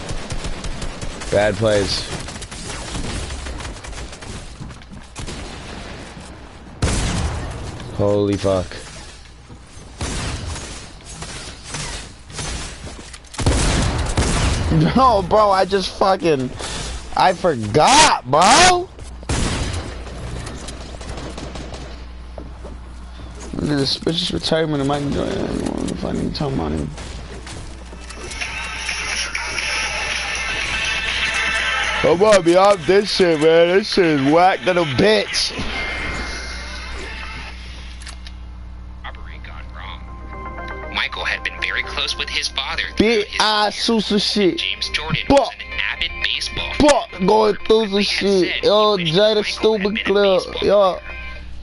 Bad plays. Holy fuck. No, bro, I just fucking... I forgot, bro! Look at this suspicious retirement. I might enjoy it. I don't want to find any time on him. Come on, be off this shit, man. This shit is whack little bitch. I shoot some shit. James Jordan Fuck. was an avid baseball Fuck, going through some shit. Yo, Jada stupid clip. Yo.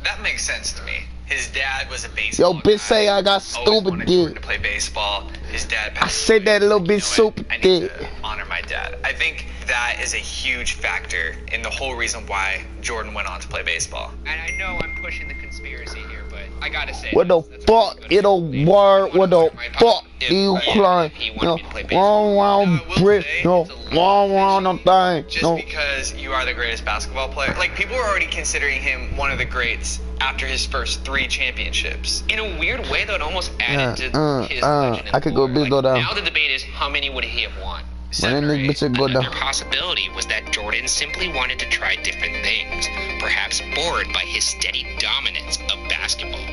That makes sense to me. His dad was a baseball Yo, bitch say I got Always stupid wanted Jordan dick. to play baseball. His dad I passed said away. that a little bit You know what? stupid I need dick. to honor my dad. I think that is a huge factor in the whole reason why Jordan went on to play baseball. And I know I'm pushing the conspiracy here, but I gotta say, What the fuck? It'll work. What the fuck? You climb? No, wrong, brick. No, wrong, no thing. Just No. because you are the greatest basketball player. Like, people are already considering him one of the greats after his first 3 championships. in a weird way, though, it almost added to his legend. I could go big go down. Now the debate is, how many would he have won? When that bitch would go Another down. possibility was that Jordan simply wanted to try different things, perhaps bored by his steady dominance of basketball.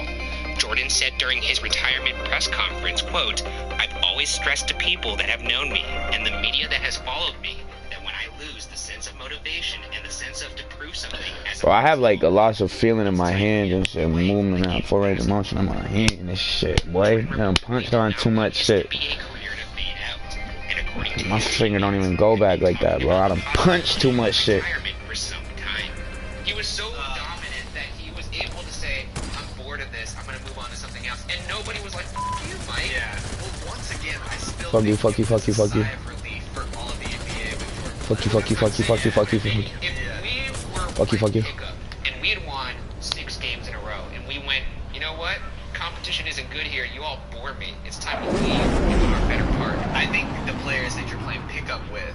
Jordan said during his retirement press conference, quote, "I've always stressed to people that have known me and the media that has followed me that when I lose the sense of motivation and the sense of to prove something as Bro, I have like a loss of feeling in my hands and shit, movement out, full range of motion in my hand and this shit, boy. I'm punched on too much shit. My finger don't even go back like that, bro. I done punched too much shit. for some time. He was so dominant that he was able to say, I'm bored of this, I'm gonna move on to something else. And nobody was like, F you, Mike. Yeah. Well, once again, I still Fuck you, think fuck you, fuck you, fuck you. sigh of relief for all of the NBA with Jordan. Fuck you, fuck you, fuck you, fuck you, fuck you, fuck you. If we were Fuck you, fuck you. playing pickup and we had won 6 games in a row, and we went, you know what? Competition isn't good here. You all bore me. It's time to leave and do our better part. I think the players that you're playing pickup with,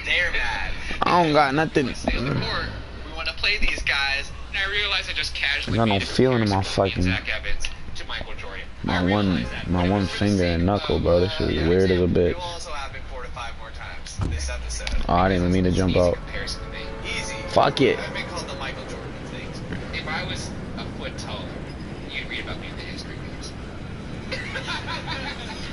they're mad. I don't got nothing. Stay on the court. We want to play these guys. And I realized I just casually I got no made a feeling in my comparison between fucking- Zach Evans to Michael Jordan. My I one realized that. But one it was finger the and same, knuckle, bro. This shit is weird as a bitch. It'll also happen 4 to 5 more times this episode. Oh, I didn't even mean to jump out. Comparison to me. Easy. Fuck it. I've been called the Michael Jordan of things. If I was a foot taller, you'd read about me in the history books.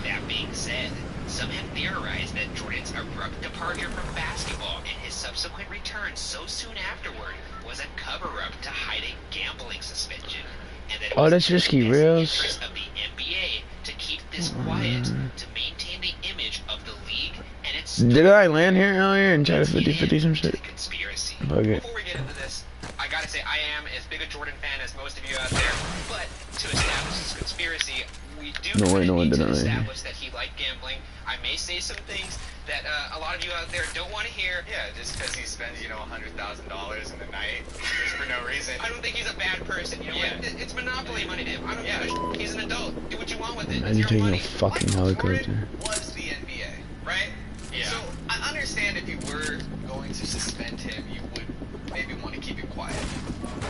That being said, some have theorized that Jordan's abrupt departure from basketball and his subsequent return so soon afterward was a cover-up to hide a gambling suspension, and that it Oh, was that's in the risky, best reals. interest of the NBA to keep this quiet, to maintain the image of the league and its Did I land here earlier and try to 50-50 some shit? conspiracy. Fuck it. Before we get into this, I gotta say I am as big a Jordan fan as most of you out there, but to establish this conspiracy, we do No way, no one need to did it. establish that he liked gambling. I may say some things that a lot of you out there don't want to hear. Yeah, just because he spends, $100,000 in a night just for no reason. I don't think he's a bad person. You know Yeah. what? It's monopoly money to him. I don't give a shit. He's an adult. Do what you want with it. Why It's you your taking money. a fucking Michael helicopter? Jordan was the NBA, right? Yeah. So I understand if you were going to suspend him, you would maybe want to keep it quiet.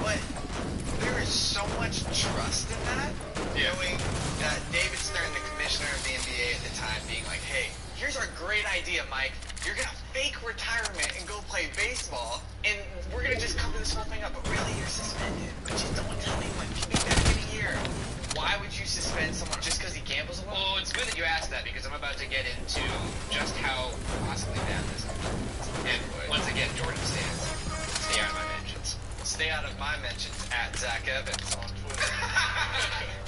But there is so much trust in that, knowing that David Stern, the commissioner of the NBA at the time, being like, hey, here's our great idea, Mike. You're going to fake retirement and go play baseball, and we're going to just cover this whole thing up. But really, you're suspended. But just don't tell anyone. Keep it back in a year. Why would you suspend someone just because he gambles a lot? Well, it's good that you asked that because I'm about to get into just how possibly bad this is. And once again, Jordan stands. Stay out of my mentions. Stay out of my mentions at Zach Evans on Twitter.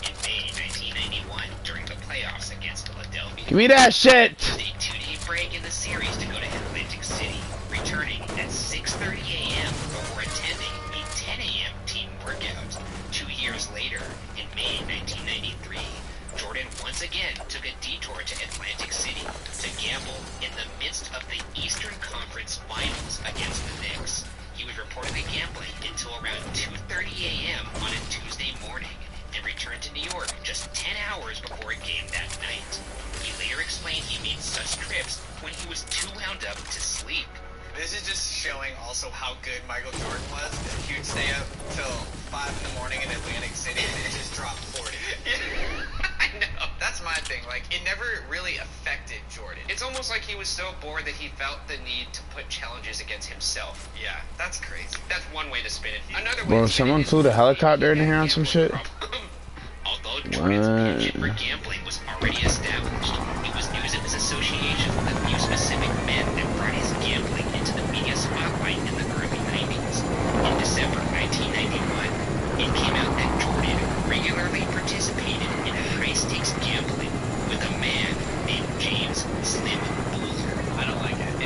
In May 1991, during the playoffs against Philadelphia, Give me that shit. a 2-day break in the series to go to Atlantic City, returning at 6:30 a.m. before attending a 10 a.m. team workout. 2 years later, in May 1993, Jordan once again took a detour to Atlantic City to gamble in the midst of the Eastern Conference Finals against the Knicks. He was reportedly gambling until around 2:30 a.m. on a Tuesday morning and returned to New York just 10 hours before a game that night. He later explained he made such trips when he was too wound up to sleep. This is just showing also how good Michael Jordan was. He would stay up till 5 in the morning in Atlantic City and just drop 40. I know. That's my thing. Like, it never really affected Jordan. It's almost like he was so bored that he felt the need to put challenges against himself. Yeah, that's crazy. That's one way to spin it. Another way Bro, to spin someone it is flew the helicopter in here on some shit? Although Jordan's penchant for What? gambling was already established, it was news of his association with a few specific men that brought his gambling into the media spotlight in the early 90s. In December 1991, it came out that Jordan regularly participated in high-stakes gambling with a man named James Slim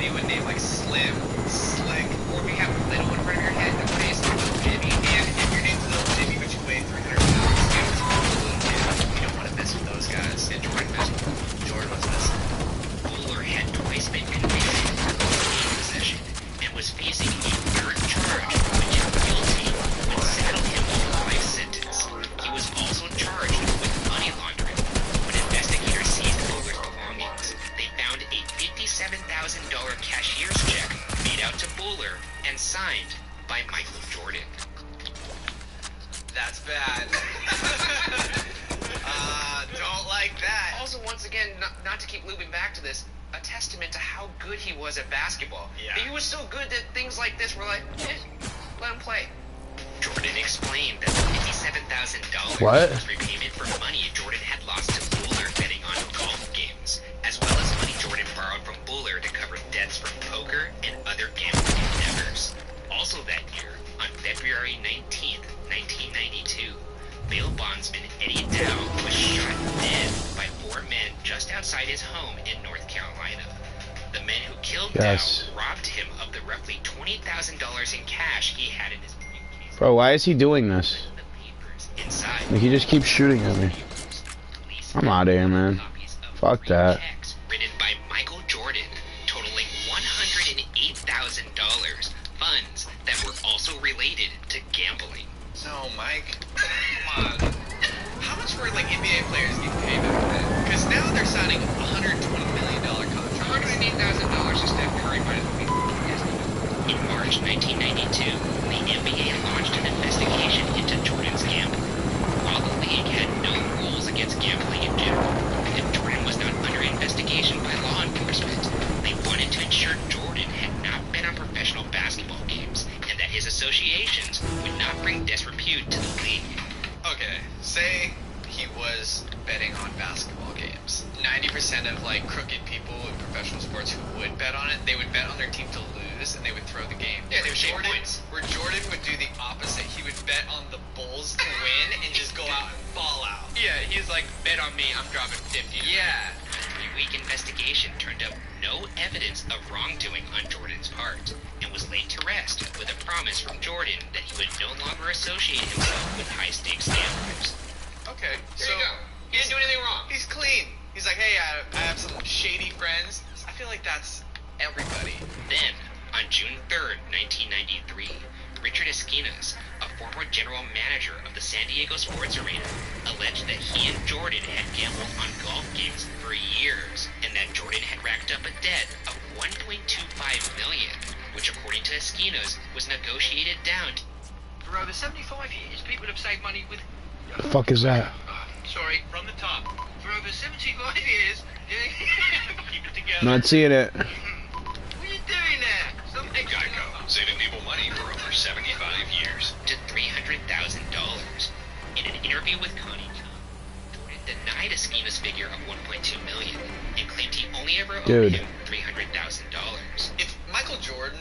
anyone named like Slim, Slick, Or if you have a little in front of your head, the face is Little Jimmy. and if your name's Little Jimmy but you weigh 300 pounds, You don't want to mess with those guys. And Jordan messed with them. Jordan was missing. Bowler had twice been convicted for cocaine possession and was facing a third charge, which if guilty would saddle him with a life sentence. He was also charged with money laundering. When investigators seized Bowler's belongings, they found a $57,000 cashier's check made out to Bowler and signed by Michael Jordan. That's bad. Don't like that. Also, once again, not to keep looping back to this, a testament to how good he was at basketball. Yeah. He was so good that things like this were like, let him play. Jordan explained that the $57,000 What? was repayment for money Jordan had lost to Bowler betting on golf games, as well as money Jordan borrowed from Bowler to cover debts from poker and other gambling endeavors. Also that year, on February 19th, 1992, bail bondsman Eddie Dow was shot dead by 4 men just outside his home in North Carolina. The men who killed Yes. Dow robbed him of the roughly $20,000 in cash he had in his briefcase. Bro, why is he doing this? The papers inside. Like, he just keeps shooting at me. Police I'm outta here, man. copies of Fuck 3 that. checks written by Michael Jordan, totaling $108,000, funds that were also related to gambling. No, Mike. Come on. How much were like NBA players getting paid back then? Because now they're signing $120 million contracts. $108,000 to Steph Curry might have been. In March 1992, the NBA launched an investigation into Jordan's gambling. While the league had no rules against gambling in general, and Jordan was not under investigation by law enforcement, they wanted to ensure Jordan had not been on professional basketball games, and that his associations would not bring disrepute to the league. Okay, say he was betting on basketball games. 90% of like crooked people in professional sports who would bet on it, they would bet on their team to lose and they would throw the game. Yeah, they would shave Jordan, points. where Jordan would do the opposite. He would bet on the Bulls to win and just go out and fall out. Yeah, he's like, bet on me, I'm dropping 50. Yeah. A 3-week investigation turned up no evidence of wrongdoing on Jordan's part, and was laid to rest with a promise from Jordan that he would no longer associate himself with high-stakes gamblers. Okay, There you go. He didn't do anything wrong. He's clean. He's like, hey, I have some shady friends. I feel like that's everybody. Then, on June 3rd, 1993, Richard Esquinas, a former general manager of the San Diego Sports Arena, alleged that he and Jordan had gambled on golf games for years, and that Jordan had racked up a debt of $1.25 million, which according to Esquinas was negotiated down. For over 75 years, people have saved money with... The fuck is that? Sorry, from the top. For over 75 years, keep it together. Not seeing it. What are you doing there? Something Geico, saving people money for over 75 years. to $300,000. In an interview with Connie, Jordan denied Esquinas' figure of $1.2 million and claimed he only ever owed Dude. him $300,000. If Michael Jordan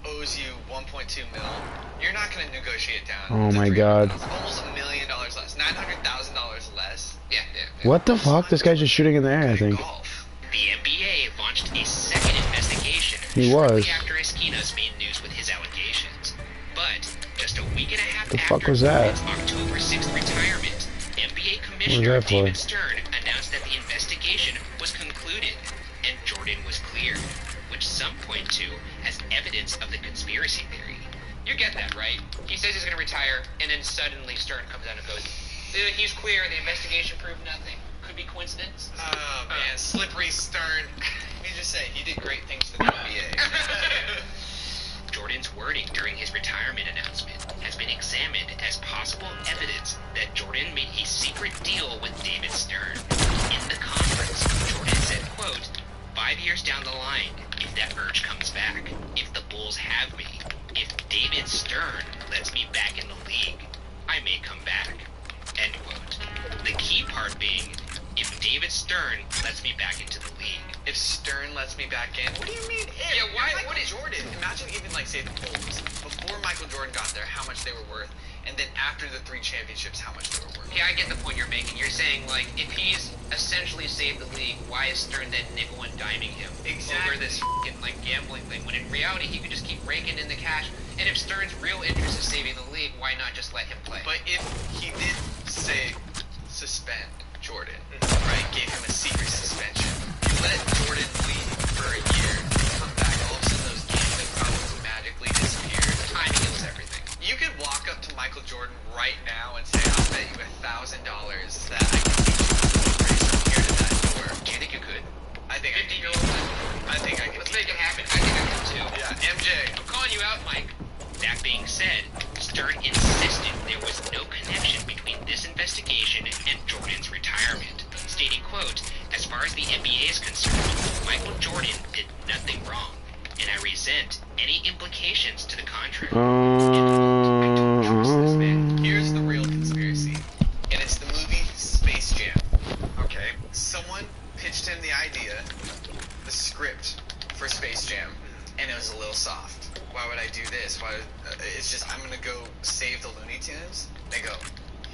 owes you 1.2 mil, you're not going to negotiate it down. Oh to my 300,000. God. Almost $1 million less. $900,000 less. Yeah. What the fuck? This guy's just shooting in the air, I think. Golf. The NBA launched a second investigation He shortly was. after Esquinas made news with his allegations. But just a week and a half The after fuck was that? Jordan's October 6th retirement, NBA Commissioner that for? David Stern announced that the investigation was concluded and Jordan was cleared, which some point to as evidence of the conspiracy theory. You get that, right? He says he's going to retire, and then suddenly Stern comes out and goes, he's clear, the investigation proved nothing. Could be coincidence. Oh man, slippery Stern. Let me just say, he did great things for the NBA. Jordan's wording during his retirement announcement has been examined as possible evidence that Jordan made a secret deal with David Stern. In the conference, Jordan said, quote, 5 years down the line, if that urge comes back, if the Bulls have me, if David Stern lets me back in the league, I may come back. End quote. The key part being, if David Stern lets me back into the league. If Stern lets me back in, what do you mean Yeah, why? What is Jordan? Imagine even like say the Bulls before Michael Jordan got there, how much they were worth, and then after the 3 championships, how much they were worth. Yeah, I get the point you're making. You're saying, like, if he's essentially saved the league, why is Stern then nickel and diming him over this f***ing, like, gambling thing? When in reality, he could just keep raking in the cash. And if Stern's real interest is saving the league, why not just let him play? But if he did say suspend Jordan, right, gave him a secret suspension, you let Jordan leave for a year, come back, all of a sudden those gambling problems magically disappear. Time heals everything. You could walk up to Michael Jordan right now and say, I'll bet you $1,000 that I can teach you from here to that door. Do you think you could? I think I can. I think I can. Let's make it happen. I think I can too. Yeah, MJ. I'm calling you out, Mike. That being said, Stern insisted there was no connection between this investigation and Jordan's retirement, stating, quote, as far as the NBA is concerned, Michael Jordan did nothing wrong, and I resent any implications to the contrary. Here's the real conspiracy, and it's the movie Space Jam. Okay. Someone pitched him the idea, the script for Space Jam, and it was a little soft. Why would I do this? It's just, I'm gonna go save the Looney Tunes. They go,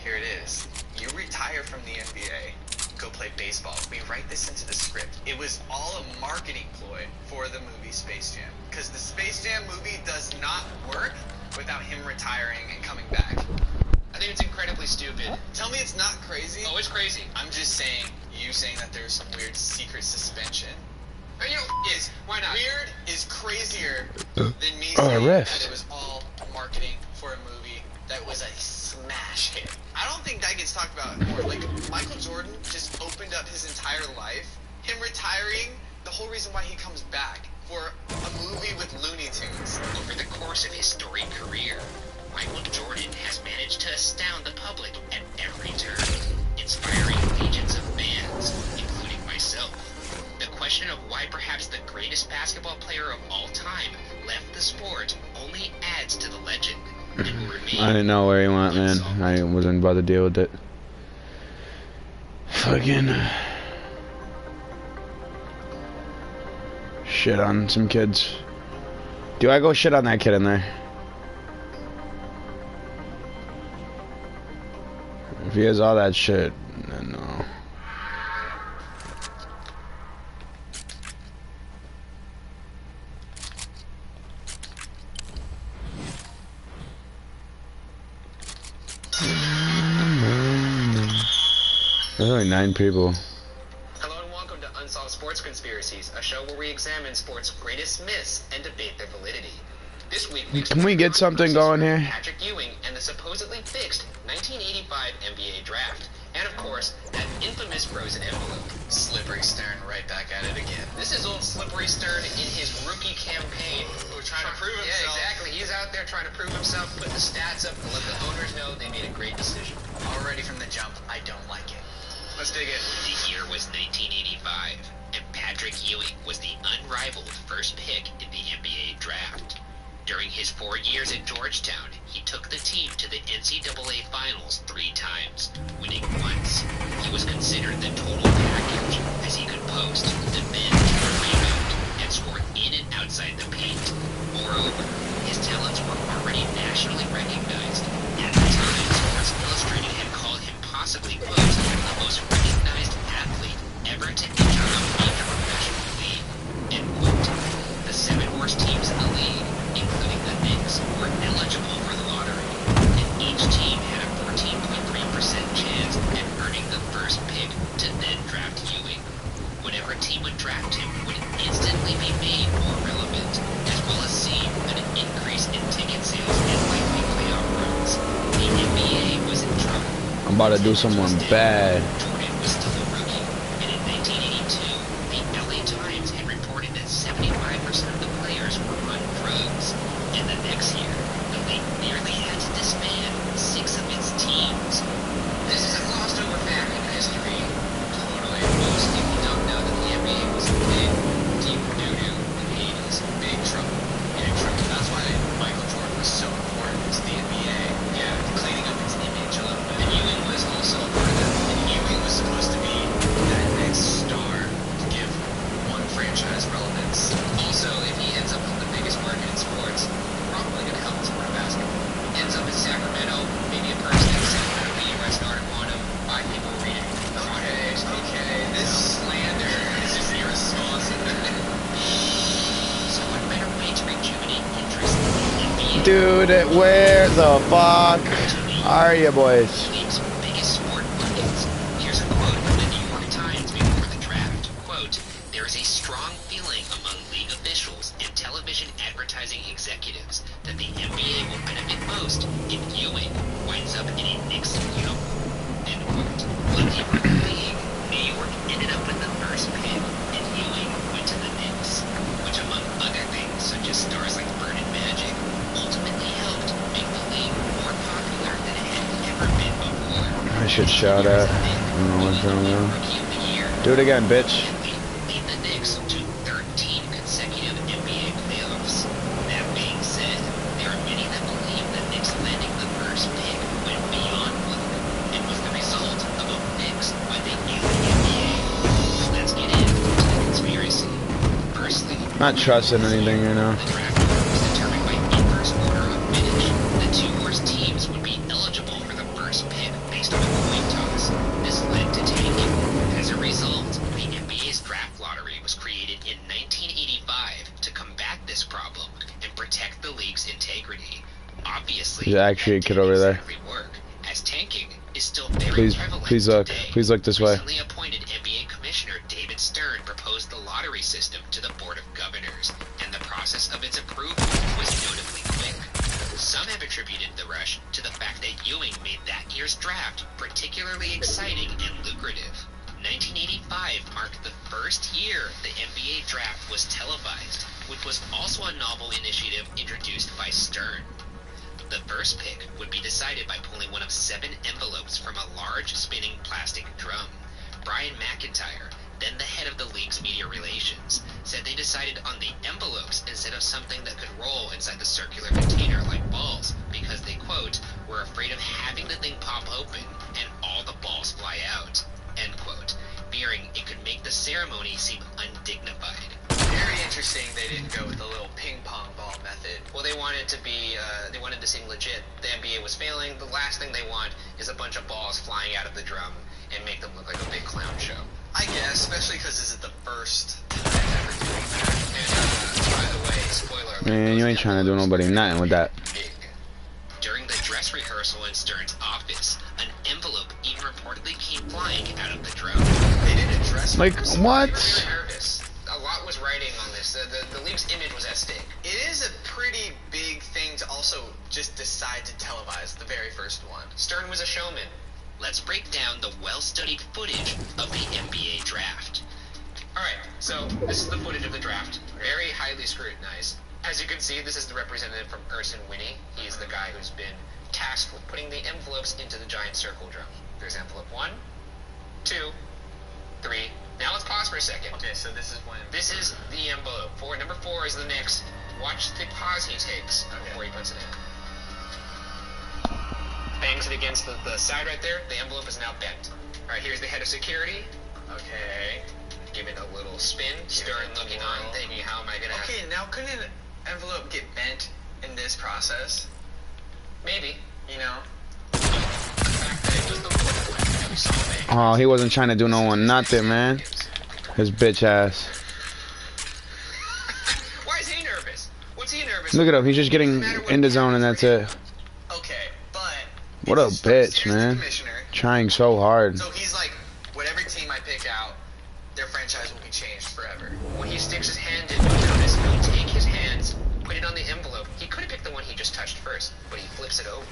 here it is. You retire from the NBA, go play baseball. We write this into the script. It was all a marketing ploy for the movie Space Jam. Because the Space Jam movie does not work without him retiring and coming back. I think it's incredibly stupid. Tell me it's not crazy. Oh, it's crazy. I'm just saying, you saying that there's some weird secret suspension. You know, is why not? Weird is crazier than me saying that it was all marketing for a movie that was a smash hit. I don't think that gets talked about more. Like, Michael Jordan just opened up his entire life. Him retiring, the whole reason why he comes back for a movie with Looney Tunes. Over the course of his storied career, Michael Jordan has managed to astound the public at every turn, inspiring legions of fans, including myself. The question of why perhaps the greatest basketball player of all time left the sport only adds to the legend. And will remain I didn't know where he went, man. I wasn't about to deal with it. Fucking shit on some kids. Do I go shit on that kid in there? If he has all that shit, then no. There's only 9 people. Hello and welcome to Unsolved Sports Conspiracies, a show where we examine sports' greatest myths and debate their validity. This week, Can we get something going here? Patrick Ewing and the supposedly fixed 1985 NBA draft. And of course, that infamous frozen envelope. Slippery Stern right back at it again. This is old Slippery Stern in his rookie campaign. We're trying to prove himself. Yeah, exactly. He's out there trying to prove himself, put the stats up to let the owners know they made a great decision. Already from the jump, I don't like it. Let's dig it. The year was 1985, and Patrick Ewing was the unrivaled first pick in the NBA draft. During his 4 years at Georgetown, he took the team to the NCAA Finals 3 times, winning once. He was considered the total package, as he could post, defend, rebound, and score in and outside the paint. Moreover, his talents were already nationally recognized. At the time, Sports Illustrated had called him possibly, quote, the most recognized athlete ever to enter a major professional league, end quote. The 7 worst teams in the league, including the Knicks, were eligible for the lottery, and each team had a 14.3% chance at earning the first pick to then draft Ewing. Whatever team would draft him would instantly be made more relevant, as well as see an increase in ticket sales and likely playoff runs. The NBA was in trouble. I'm about to do someone bad. Jordan was still a rookie, and in 1982, the LA Times had reported that 75% of the players were on drugs. And the next year, the league nearly had to disband 6 of its teams. This is a glossed over fact in history. Totally. Most people don't know that the NBA was in big, deep doo-doo in the 80s. Big trouble. Big trouble. That's why Michael Jordan was so important to the NBA. Yeah. Cleaning up its image a little bit. And Ewing was also a part of that. And Ewing Dude, where the fuck are you boys? League's biggest sport markets. Here's a quote from the New York Times before the draft. Quote, there is a strong feeling among league officials and television advertising executives that the NBA will benefit most if Ewing winds up in a Knicks uniform. End quote. Lucky for the league, New York ended up with the first pick, and Ewing went to the Knicks, which among other things, such as stars like Bird and Magic, ultimately helped make the league more popular than it had ever been before. I should shout at. I don't know what's going on. Do it again, bitch. Lead the Knicks to 13 consecutive NBA playoffs. That being said, there are many that believe the Knicks landing the first pick went beyond luck and was the result of a fix by the new NBA. Let's get into the conspiracy. Firstly, Not trusting anything right now. the draft order was determined by inverse order of finish. The two worst teams would be eligible for the first pick based on a coin toss. This led to tanking. As a result, the NBA's draft lottery was created in 1985 to combat this problem and protect the league's integrity. Obviously, There's actually a that kid didn't over there. exactly work, as tanking is still very prevalent Please look. today. Please look this way. Recently appointed NBA Commissioner David Stern proposed the lottery system to the Board of Governors, and the process of its approval was notably quick. Some have attributed the rush to the fact that Ewing made that year's draft particularly exciting and lucrative. 1985 marked the first year the NBA draft was televised, which was also a novel initiative introduced by Stern. The first pick would be decided by pulling one of 7 envelopes from a large spinning plastic drum. Brian McIntyre, then the head of the league's media relations, said they decided on the envelopes instead of something that could roll inside the circular container like balls because they, quote, were afraid of having the thing pop open and all the balls fly out, end quote, fearing it could make the ceremony seem undignified. Very interesting they didn't go with the little ping pong ball method. Well, they wanted to be, they wanted to seem legit. The NBA was failing. The last thing they want is a bunch of balls flying out of the drum and make them look like a big clown show. I guess, especially because this is the first time ever doing that. And, by the way, spoiler alert. Man, you ain't trying to do nobody nothing with that. Big. During the dress rehearsal in Stern's office, an envelope even reportedly came flying out of the drum. They did a dress Like, rehearsal. what? They were really nervous. A lot was riding on this. The league's image was at stake. It is a pretty big thing to also just decide to televise the very first one. Stern was a showman. Let's break down the well-studied footage of the NBA draft. Alright, so this is the footage of the draft. Very highly scrutinized. As you can see, this is the representative from Urson Winnie. He's the guy who's been tasked with putting the envelopes into the giant circle drum. There's envelope 1, 2, 3. Now let's pause for a second. Okay, so this is when... This is the envelope. Number 4 is the Knicks. Watch the pause he takes before he puts it in. Bangs it against the side right there. The envelope is now bent. Alright, here's the head of security. Okay. Give it a little spin. Stern looking on, thinking, how am I gonna... Okay, now couldn't an envelope get bent in this process? Maybe. You know? The fact that it was the fourth one that we saw bang. Oh, he wasn't trying to do no one nothing, man. His bitch ass. Why is he nervous? What's he nervous Look at for? him. He's just getting in the zone and that's it. Okay, but... What a it's bitch, here's the man. commissioner. Trying so hard. So he's like, whatever team I pick out, their franchise will be changed forever. When he sticks his hand in, notice he'll take his hands, put it on the envelope. He could have picked the one he just touched first, but he flips it over.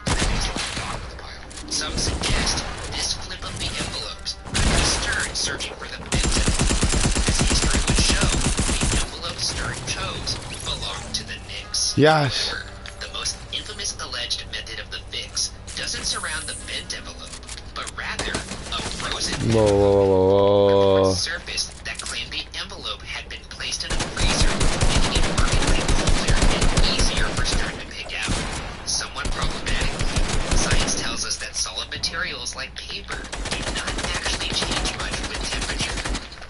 And then he's on the bottom of the pile. Some suggest this flip of the envelopes was Stern searching for the bent envelope. As history would show, the envelope Stern chose belonged to the Knicks. Yes. However, the most infamous alleged method of the fix doesn't surround the bent envelope, but rather a frozen Whoa, whoa, whoa, whoa, whoa. surface that claimed the envelope had been placed in a freezer, making it markedly colder and easier for Stern to pick out. Somewhat problematically, science tells us that solid materials like paper do not actually change much with temperature.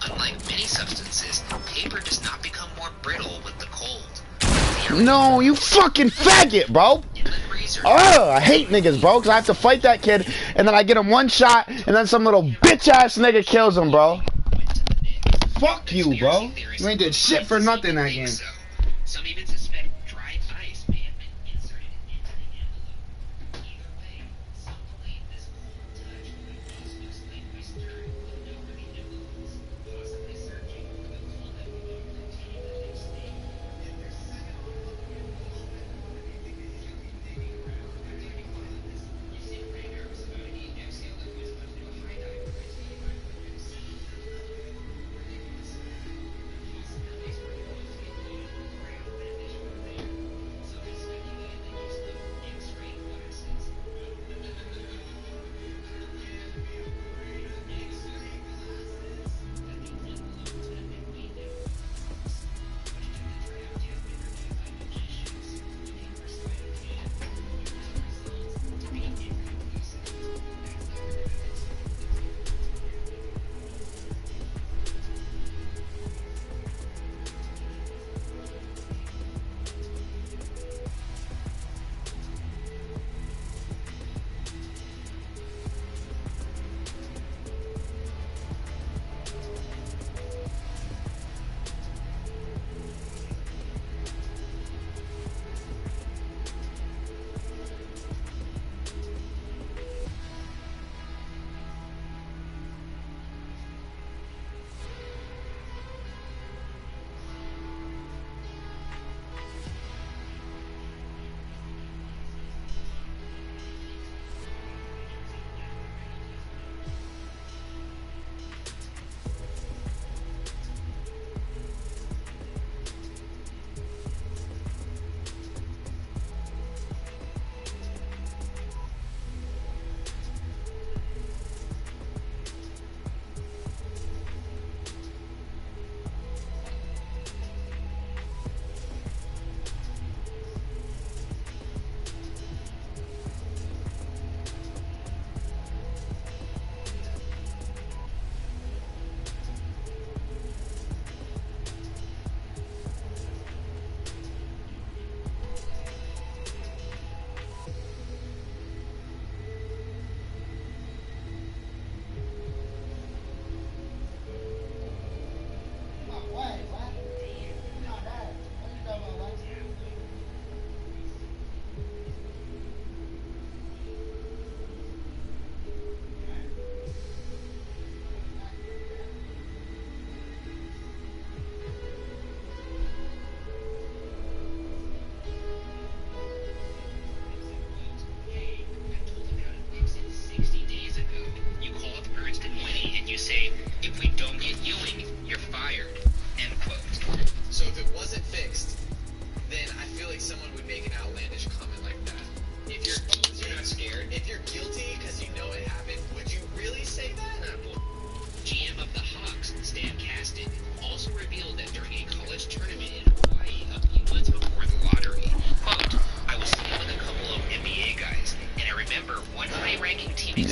Unlike many substances, paper does not become more brittle with the cold. No, you fucking faggot, bro. In the freezer, Oh, I hate niggas, bro, because I have to fight that kid, and then I get him one shot, and then some little bitch-ass nigga kills him, bro. Fuck you, bro. You ain't did shit for nothing that game. Some even suspect dry ice may have been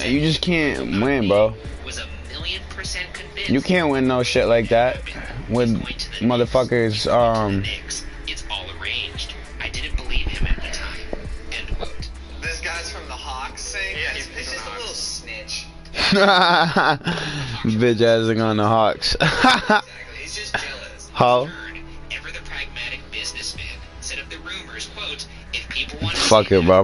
You just can't win, bro. Was 1,000,000% convinced. You can't win no shit like that with motherfuckers. It's all arranged. I didn't believe him at the time. End quote. This guy's from the Hawks saying that it's just a little snitch. Bitch assing on the Hawks. Exactly. He's just jealous. How? Ever the pragmatic businessman said of the rumors, quote, if people want to Fuck it, bro.